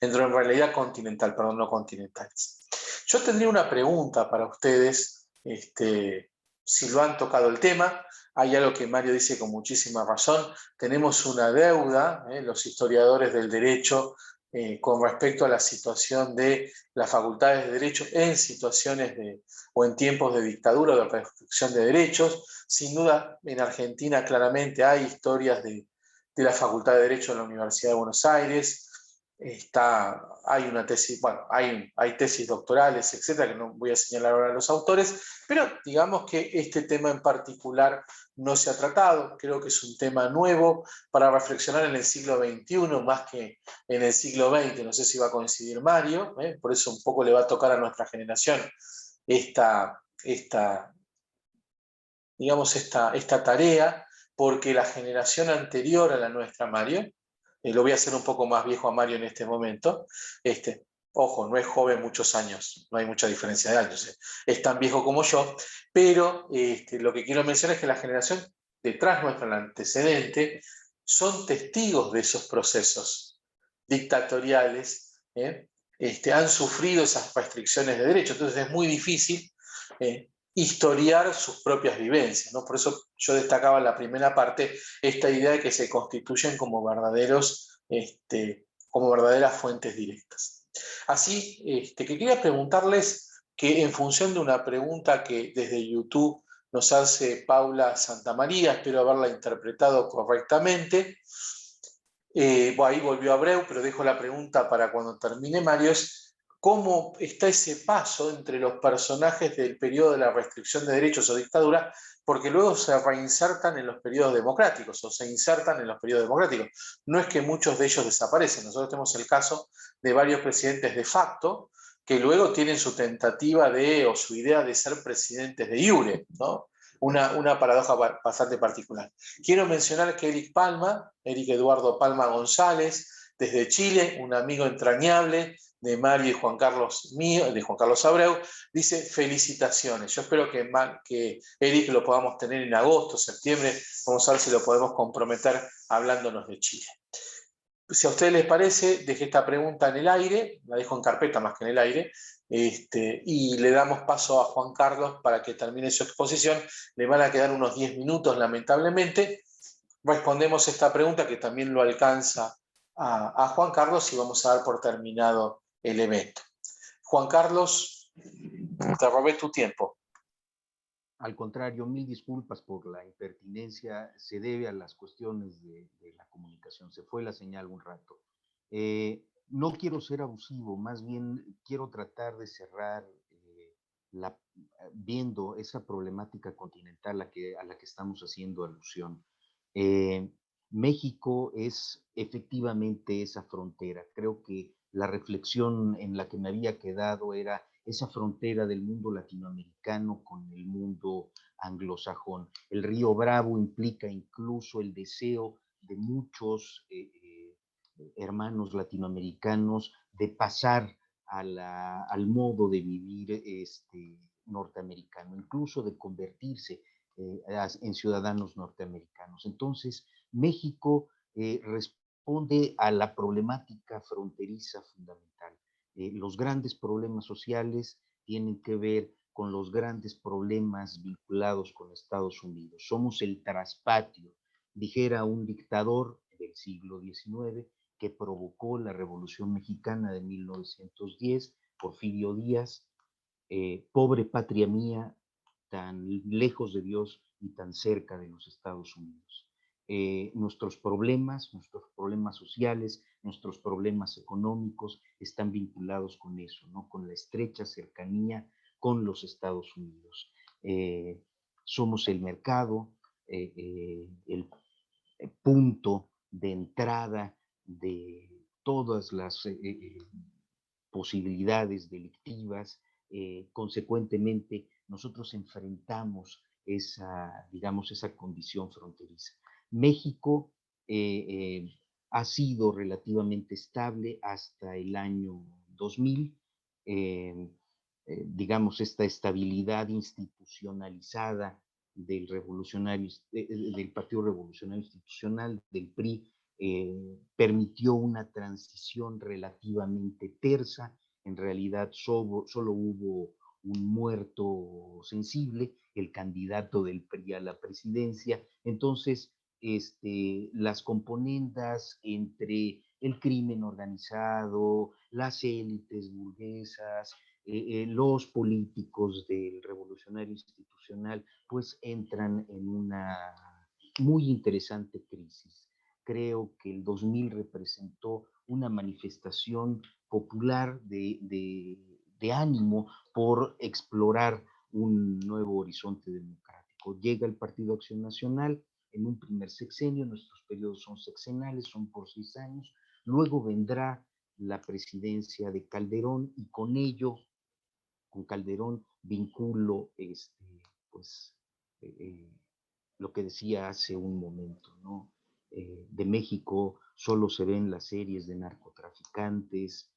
[SPEAKER 1] Entre en realidad continental, perdón, no continentales. Yo tendría una pregunta para ustedes, si lo han tocado el tema. Hay algo que Mario dice con muchísima razón: tenemos una deuda, los historiadores del derecho, con respecto a la situación de las facultades de derecho en situaciones o en tiempos de dictadura o de restricción de derechos. Sin duda, en Argentina claramente hay historias de la Facultad de Derecho de la Universidad de Buenos Aires. Hay una tesis, bueno, hay tesis doctorales, etcétera, que no voy a señalar ahora a los autores, pero digamos que este tema en particular no se ha tratado. Creo que es un tema nuevo para reflexionar en el siglo XXI más que en el siglo XX. No sé si va a coincidir Mario, por eso un poco le va a tocar a nuestra generación esta tarea, porque la generación anterior a la nuestra, Mario, lo voy a hacer un poco más viejo a Mario en este momento, ojo, no es joven muchos años, no hay mucha diferencia de años, es tan viejo como yo, pero lo que quiero mencionar es que la generación detrás nuestra, el antecedente, son testigos de esos procesos dictatoriales, han sufrido esas restricciones de derechos, entonces es muy difícil historiar sus propias vivencias, ¿no? Por eso yo destacaba en la primera parte esta idea de que se constituyen como verdaderas fuentes directas. Así que quería preguntarles, que en función de una pregunta que desde YouTube nos hace Paula Santamaría, espero haberla interpretado correctamente, ahí volvió Abreu, pero dejo la pregunta para cuando termine, Mario, es cómo está ese paso entre los personajes del periodo de la restricción de derechos o dictadura, porque luego se reinsertan en los periodos democráticos o se insertan en los periodos democráticos. No es que muchos de ellos desaparecen. Nosotros tenemos el caso de varios presidentes de facto que luego tienen su tentativa o su idea de ser presidentes de iure, ¿no? Una paradoja bastante particular. Quiero mencionar que Eric Eduardo Palma González, desde Chile, un amigo entrañable de Mario y Juan Carlos de Juan Carlos Abreu, dice felicitaciones. Yo espero que Eric lo podamos tener en agosto, septiembre, vamos a ver si lo podemos comprometer hablándonos de Chile. Si a ustedes les parece, dejé esta pregunta en el aire, la dejo en carpeta más que en el aire, y le damos paso a Juan Carlos para que termine su exposición. Le van a quedar unos 10 minutos, lamentablemente. Respondemos esta pregunta que también lo alcanza a Juan Carlos y vamos a dar por terminado el evento. Juan Carlos, te robé tu tiempo.
[SPEAKER 8] Al contrario, mil disculpas por la impertinencia, se debe a las cuestiones de la comunicación. Se fue la señal un rato. No quiero ser abusivo, más bien quiero tratar de cerrar viendo esa problemática continental a la que estamos haciendo alusión. México es efectivamente esa frontera. Creo que la reflexión en la que me había quedado era esa frontera del mundo latinoamericano con el mundo anglosajón. El río Bravo implica incluso el deseo de muchos hermanos latinoamericanos de pasar al modo de vivir norteamericano, incluso de convertirse en ciudadanos norteamericanos. Entonces, México responde a la problemática fronteriza fundamental. Los grandes problemas sociales tienen que ver con los grandes problemas vinculados con Estados Unidos. Somos el traspatio, dijera un dictador del siglo XIX que provocó la Revolución Mexicana de 1910, Porfirio Díaz, pobre patria mía, tan lejos de Dios y tan cerca de los Estados Unidos. Nuestros problemas sociales, nuestros problemas económicos están vinculados con eso, ¿no? Con la estrecha cercanía con los Estados Unidos. Somos el mercado, el punto de entrada de todas las posibilidades delictivas. Consecuentemente, nosotros enfrentamos esa condición fronteriza. México ha sido relativamente estable hasta el año 2000. Esta estabilidad institucionalizada del Partido Revolucionario Institucional, del PRI, permitió una transición relativamente tersa. En realidad solo hubo un muerto sensible, el candidato del PRI a la presidencia. Entonces, las componendas entre el crimen organizado, las élites burguesas, los políticos del revolucionario institucional, pues entran en una muy interesante crisis. Creo que el 2000 representó una manifestación popular de ánimo por explorar un nuevo horizonte democrático. Llega el Partido Acción Nacional en un primer sexenio, nuestros periodos son sexenales, son por 6 años, luego vendrá la presidencia de Calderón y con ello, con Calderón, vinculo lo que decía hace un momento, ¿no? De México solo se ven las series de narcotraficantes,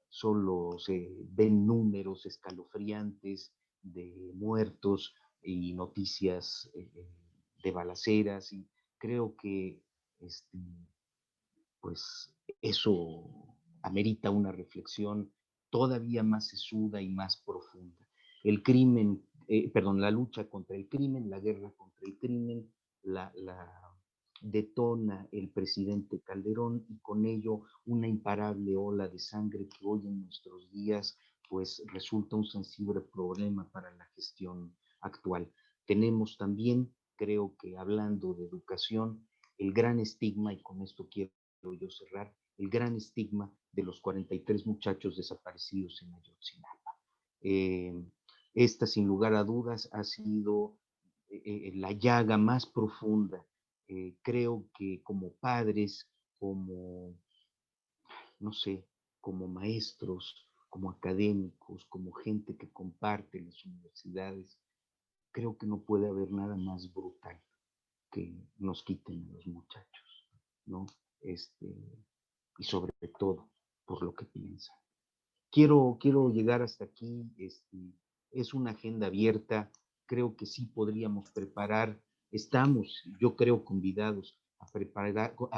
[SPEAKER 8] solo se ven números escalofriantes de muertos y noticias de balaceras, y creo que pues eso amerita una reflexión todavía más sesuda y más profunda. El crimen, la lucha contra el crimen, la guerra contra el crimen, la detona el presidente Calderón y con ello una imparable ola de sangre que hoy en nuestros días pues resulta un sensible problema para la gestión actual. Tenemos también, creo que hablando de educación, el gran estigma, y con esto quiero yo cerrar, el gran estigma de los 43 muchachos desaparecidos en Ayotzinapa. Esta, sin lugar a dudas, ha sido la llaga más profunda. Creo que como padres, como, no sé, como maestros, como académicos, como gente que comparte las universidades, creo que no puede haber nada más brutal que nos quiten a los muchachos, ¿no? Y sobre todo por lo que piensan. Quiero llegar hasta aquí. Es una agenda abierta. Creo que sí podríamos preparar. Estamos, yo creo, convidados a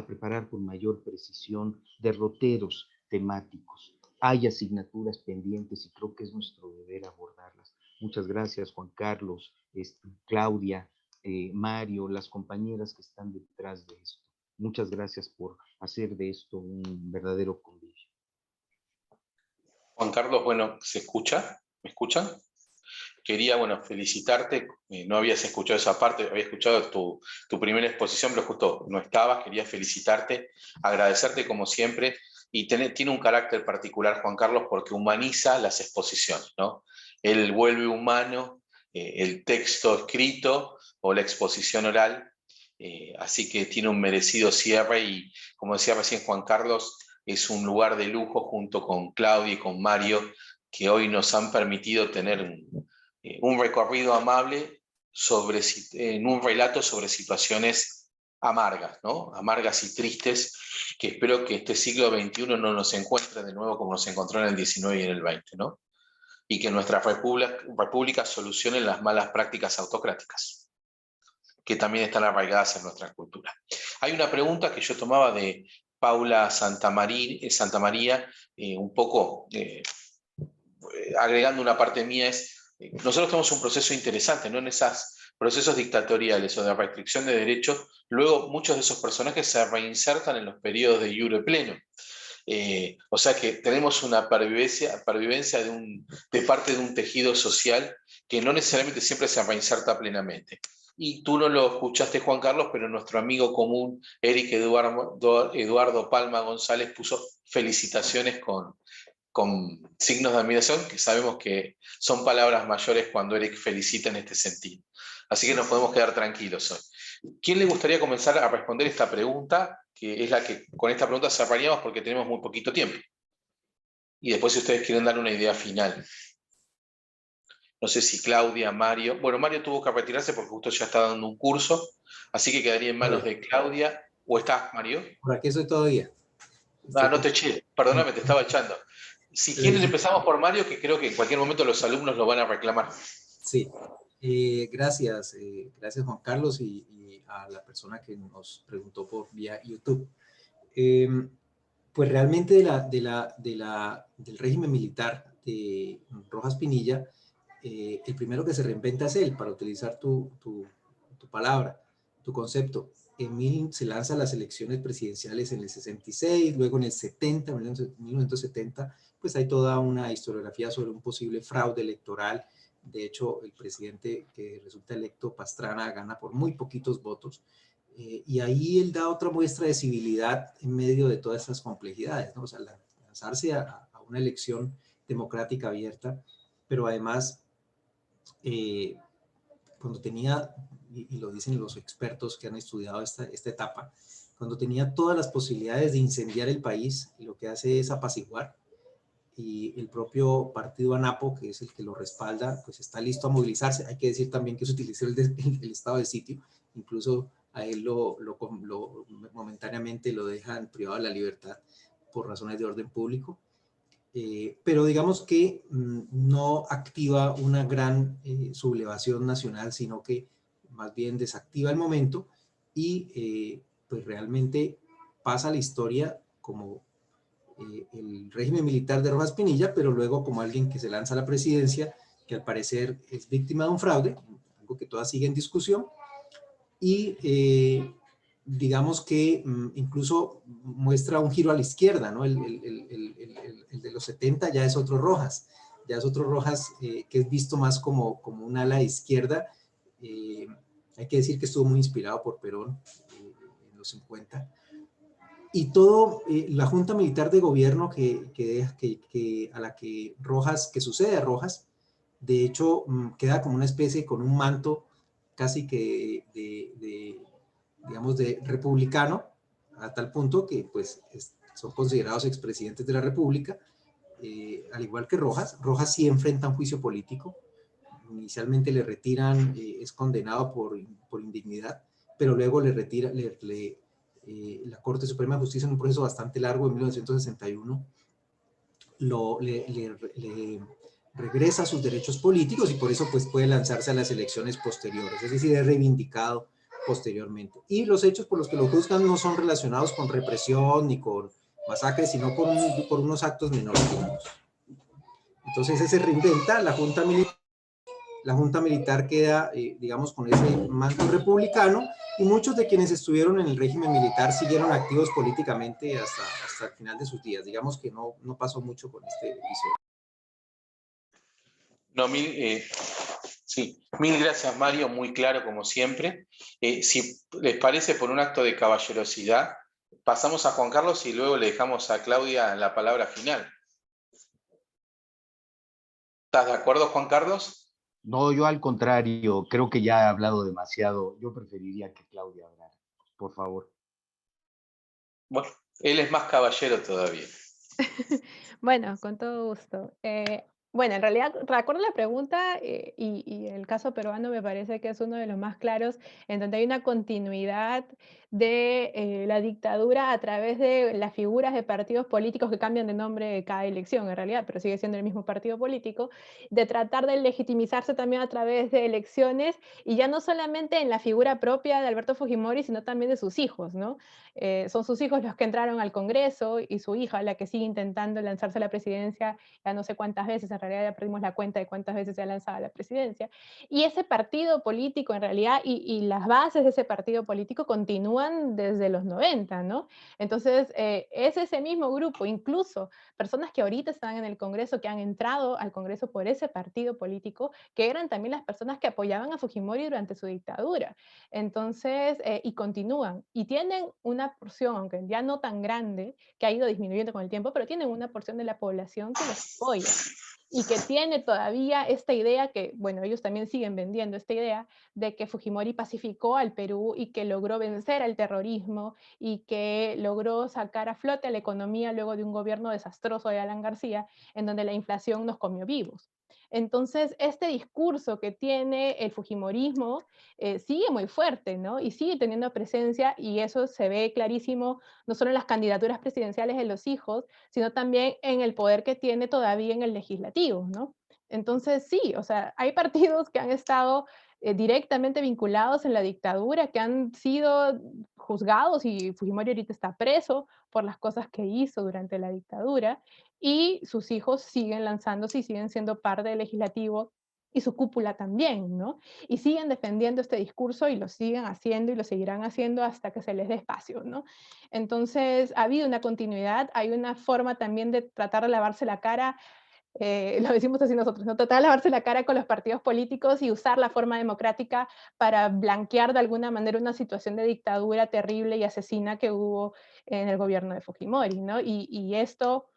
[SPEAKER 8] preparar con mayor precisión derroteros temáticos. Hay asignaturas pendientes y creo que es nuestro deber abordarlas. Muchas gracias, Juan Carlos, Claudia, Mario, las compañeras que están detrás de esto. Muchas gracias por hacer de esto un verdadero convivio.
[SPEAKER 1] Juan Carlos, bueno, ¿se escucha? ¿Me escuchan? Quería, bueno, felicitarte. No habías escuchado esa parte, había escuchado tu primera exposición, pero justo no estabas. Quería felicitarte, agradecerte como siempre. Y tiene un carácter particular, Juan Carlos, porque humaniza las exposiciones, ¿no? Él vuelve humano el texto escrito o la exposición oral. Así que tiene un merecido cierre y, como decía recién Juan Carlos, es un lugar de lujo junto con Claudia y con Mario, que hoy nos han permitido tener un recorrido amable en un relato sobre situaciones amargas, ¿no? Amargas y tristes, que espero que este siglo XXI no nos encuentre de nuevo como nos encontró en el XIX y en el XX, ¿no? Y que nuestras repúblicas solucionen las malas prácticas autocráticas, que también están arraigadas en nuestra cultura. Hay una pregunta que yo tomaba de Paula Santamaría, un poco agregando una parte mía, nosotros tenemos un proceso interesante, ¿no? En esos procesos dictatoriales o de restricción de derechos, luego muchos de esos personajes se reinsertan en los periodos de iure pleno. O sea que tenemos una pervivencia de parte de un tejido social que no necesariamente siempre se reinserta plenamente. Y tú no lo escuchaste, Juan Carlos, pero nuestro amigo común, Eric Eduardo Palma González, puso felicitaciones con signos de admiración, que sabemos que son palabras mayores cuando Eric felicita en este sentido. Así que nos podemos quedar tranquilos hoy. ¿Quién le gustaría comenzar a responder esta pregunta? Que es la que con esta pregunta cerraríamos porque tenemos muy poquito tiempo. Y después si ustedes quieren dar una idea final. No sé si Claudia, Mario. Bueno, Mario tuvo que retirarse porque justo ya está dando un curso, así que quedaría en manos de Claudia. ¿O estás, Mario?
[SPEAKER 7] Por aquí estoy todavía.
[SPEAKER 1] No te eché, perdóname, te estaba echando. Si quieren empezamos por Mario, que creo que en cualquier momento los alumnos lo van a reclamar.
[SPEAKER 7] Sí, gracias Juan Carlos y a la persona que nos preguntó por vía YouTube. Pues realmente del régimen militar de Rojas Pinilla, el primero que se reinventa es él, para utilizar tu palabra, tu concepto. Se lanzan las elecciones presidenciales en el 66, luego en el 70, 1970, pues hay toda una historiografía sobre un posible fraude electoral. De hecho, el presidente que resulta electo, Pastrana, gana por muy poquitos votos. Y ahí él da otra muestra de civilidad en medio de todas estas complejidades, ¿no? O sea, lanzarse a una elección democrática abierta, pero además, cuando tenía, y lo dicen los expertos que han estudiado esta etapa, cuando tenía todas las posibilidades de incendiar el país, lo que hace es apaciguar, y el propio partido ANAPO, que es el que lo respalda, pues está listo a movilizarse. Hay que decir también que se utilizó el estado de sitio, incluso a él momentáneamente lo dejan privado de la libertad por razones de orden público, pero digamos que no activa una gran sublevación nacional, sino que más bien desactiva el momento y pues realmente pasa la historia como el régimen militar de Rojas Pinilla, pero luego como alguien que se lanza a la presidencia, que al parecer es víctima de un fraude, algo que todavía sigue en discusión, y digamos que incluso muestra un giro a la izquierda, ¿no? El de los 70 ya es otro Rojas, que es visto más como un ala izquierda. Hay que decir que estuvo muy inspirado por Perón en los 50. y todo, la junta militar de gobierno a la que Rojas, que sucede a Rojas, de hecho queda como una especie con un manto casi que digamos, de republicano, a tal punto que pues son considerados expresidentes de la República, al igual que Rojas. Rojas sí enfrenta un juicio político, inicialmente le retiran, es condenado por indignidad, pero luego le retira, la Corte Suprema de Justicia en un proceso bastante largo en 1961 le regresa a sus derechos políticos y por eso pues puede lanzarse a las elecciones posteriores, es decir, es reivindicado posteriormente. Y los hechos por los que lo juzgan no son relacionados con represión ni con masacres, sino por unos actos menores. Entonces se reinventa la Junta Militar. La Junta Militar queda, digamos, con ese manto republicano, y muchos de quienes estuvieron en el régimen militar siguieron activos políticamente hasta el final de sus días. Digamos que no pasó mucho con este episodio.
[SPEAKER 1] No, sí, mil gracias, Mario, muy claro como siempre. Si les parece, por un acto de caballerosidad, pasamos a Juan Carlos y luego le dejamos a Claudia la palabra final. ¿Estás de acuerdo, Juan Carlos?
[SPEAKER 8] No, yo al contrario, creo que ya he hablado demasiado. Yo preferiría que Claudia hablara, por favor.
[SPEAKER 1] Bueno, él es más caballero todavía.
[SPEAKER 3] Bueno, con todo gusto. Bueno, en realidad, recuerdo la pregunta y el caso peruano me parece que es uno de los más claros, en donde hay una continuidad de la dictadura a través de las figuras de partidos políticos que cambian de nombre cada elección, en realidad, pero sigue siendo el mismo partido político, de tratar de legitimizarse también a través de elecciones, y ya no solamente en la figura propia de Alberto Fujimori, sino también de sus hijos, ¿no? Son sus hijos los que entraron al Congreso y su hija la que sigue intentando lanzarse a la presidencia, ya no sé cuántas veces, en realidad ya perdimos la cuenta de cuántas veces se ha lanzado a la presidencia. Y ese partido político en realidad, y las bases de ese partido político continúan desde los 90, ¿no? Entonces, es ese mismo grupo, incluso personas que ahorita están en el Congreso, que han entrado al Congreso por ese partido político, que eran también las personas que apoyaban a Fujimori durante su dictadura. Entonces, y continúan, y tienen una porción, aunque ya no tan grande, que ha ido disminuyendo con el tiempo, pero tienen una porción de la población que los apoya y que tiene todavía esta idea que, bueno, ellos también siguen vendiendo esta idea de que Fujimori pacificó al Perú y que logró vencer al terrorismo y que logró sacar a flote a la economía luego de un gobierno desastroso de Alan García, en donde la inflación nos comió vivos. Entonces, este discurso que tiene el fujimorismo sigue muy fuerte, ¿no? Y sigue teniendo presencia, y eso se ve clarísimo no solo en las candidaturas presidenciales de los hijos, sino también en el poder que tiene todavía en el legislativo, ¿no? Entonces, sí, o sea, hay partidos que han estado directamente vinculados en la dictadura, que han sido juzgados, y Fujimori ahorita está preso por las cosas que hizo durante la dictadura, y sus hijos siguen lanzándose y siguen siendo parte del legislativo y su cúpula también, ¿no? Y siguen defendiendo este discurso y lo siguen haciendo y lo seguirán haciendo hasta que se les dé espacio, ¿no? Entonces, ha habido una continuidad, hay una forma también de tratar de lavarse la cara, lo decimos así nosotros, ¿no? Tratar de lavarse la cara con los partidos políticos y usar la forma democrática para blanquear de alguna manera una situación de dictadura terrible y asesina que hubo en el gobierno de Fujimori, ¿no? Y esto,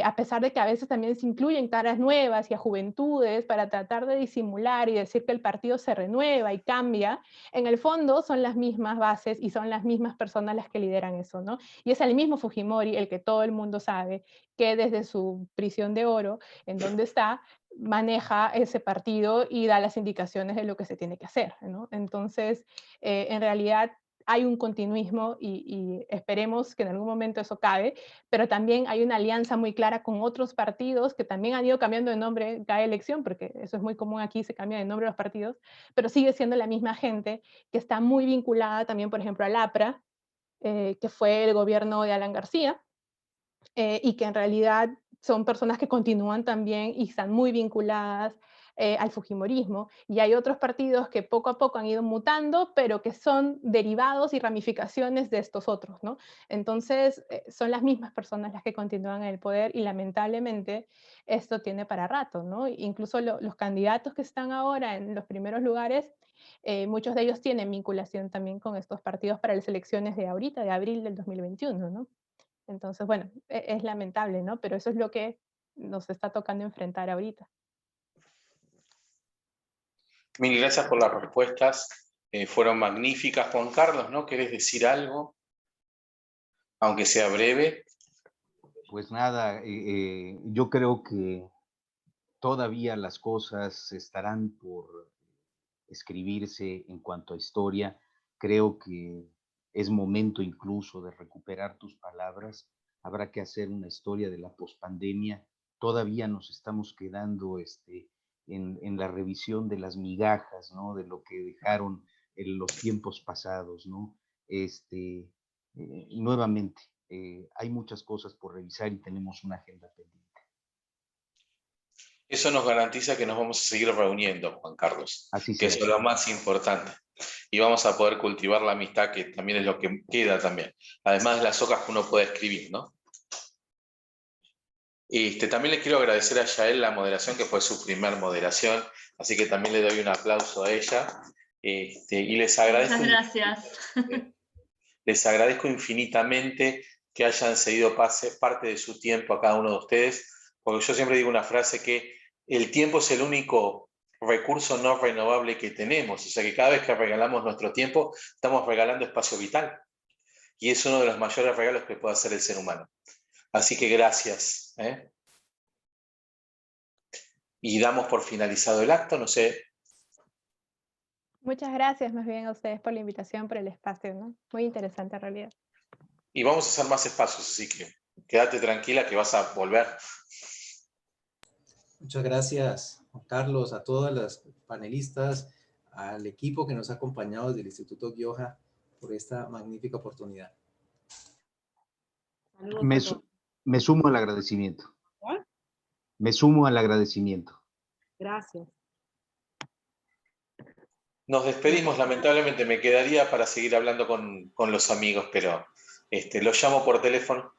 [SPEAKER 3] a pesar de que a veces también se incluyen caras nuevas y a juventudes para tratar de disimular y decir que el partido se renueva y cambia, en el fondo son las mismas bases y son las mismas personas las que lideran eso, ¿no? Y es el mismo Fujimori el que todo el mundo sabe que desde su prisión de oro, en donde está, maneja ese partido y da las indicaciones de lo que se tiene que hacer, ¿no? Entonces, en realidad hay un continuismo y esperemos que en algún momento eso cabe, pero también hay una alianza muy clara con otros partidos que también han ido cambiando de nombre cada elección, porque eso es muy común aquí, se cambia de nombre los partidos, pero sigue siendo la misma gente que está muy vinculada también, por ejemplo, al APRA, que fue el gobierno de Alan García, y que en realidad son personas que continúan también y están muy vinculadas al fujimorismo, y hay otros partidos que poco a poco han ido mutando, pero que son derivados y ramificaciones de estos otros, ¿no? Entonces, son las mismas personas las que continúan en el poder, y lamentablemente esto tiene para rato, ¿no? Incluso los candidatos que están ahora en los primeros lugares, muchos de ellos tienen vinculación también con estos partidos para las elecciones de ahorita, de abril del 2021, ¿no? Entonces, bueno, es lamentable, ¿no? Pero eso es lo que nos está tocando enfrentar ahorita.
[SPEAKER 1] Mil gracias por las respuestas. Fueron magníficas. Juan Carlos, ¿no? ¿Querés decir algo? Aunque sea breve.
[SPEAKER 8] Pues nada, yo creo que todavía las cosas estarán por escribirse en cuanto a historia. Creo que es momento incluso de recuperar tus palabras. Habrá que hacer una historia de la pospandemia. Todavía nos estamos quedando en la revisión de las migajas, ¿no? De lo que dejaron en los tiempos pasados, ¿no? Nuevamente, hay muchas cosas por revisar y tenemos una agenda pendiente.
[SPEAKER 1] Eso nos garantiza que nos vamos a seguir reuniendo, Juan Carlos,
[SPEAKER 8] Así
[SPEAKER 1] que
[SPEAKER 8] será.
[SPEAKER 1] eso es lo más importante. Y vamos a poder cultivar la amistad, que también es lo que queda también. Además de las hojas que uno puede escribir, ¿no? También le quiero agradecer a Yael la moderación, que fue su primer moderación, así que también le doy un aplauso a ella. Y les agradezco,
[SPEAKER 2] muchas gracias.
[SPEAKER 1] Les agradezco infinitamente que hayan cedido parte de su tiempo a cada uno de ustedes, porque yo siempre digo una frase que el tiempo es el único recurso no renovable que tenemos, o sea que cada vez que regalamos nuestro tiempo, estamos regalando espacio vital, y es uno de los mayores regalos que puede hacer el ser humano. Así que gracias. Y damos por finalizado el acto, no sé.
[SPEAKER 3] Muchas gracias más bien a ustedes por la invitación, por el espacio, ¿no? Muy interesante en realidad.
[SPEAKER 1] Y vamos a hacer más espacios, así que quédate tranquila que vas a volver.
[SPEAKER 7] Muchas gracias, Juan Carlos, a todas las panelistas, al equipo que nos ha acompañado desde el Instituto Gioja por esta magnífica oportunidad.
[SPEAKER 8] Me sumo al agradecimiento.
[SPEAKER 9] ¿Ah?
[SPEAKER 8] Me sumo al agradecimiento.
[SPEAKER 9] Gracias.
[SPEAKER 1] Nos despedimos, lamentablemente me quedaría para seguir hablando con los amigos, pero los llamo por teléfono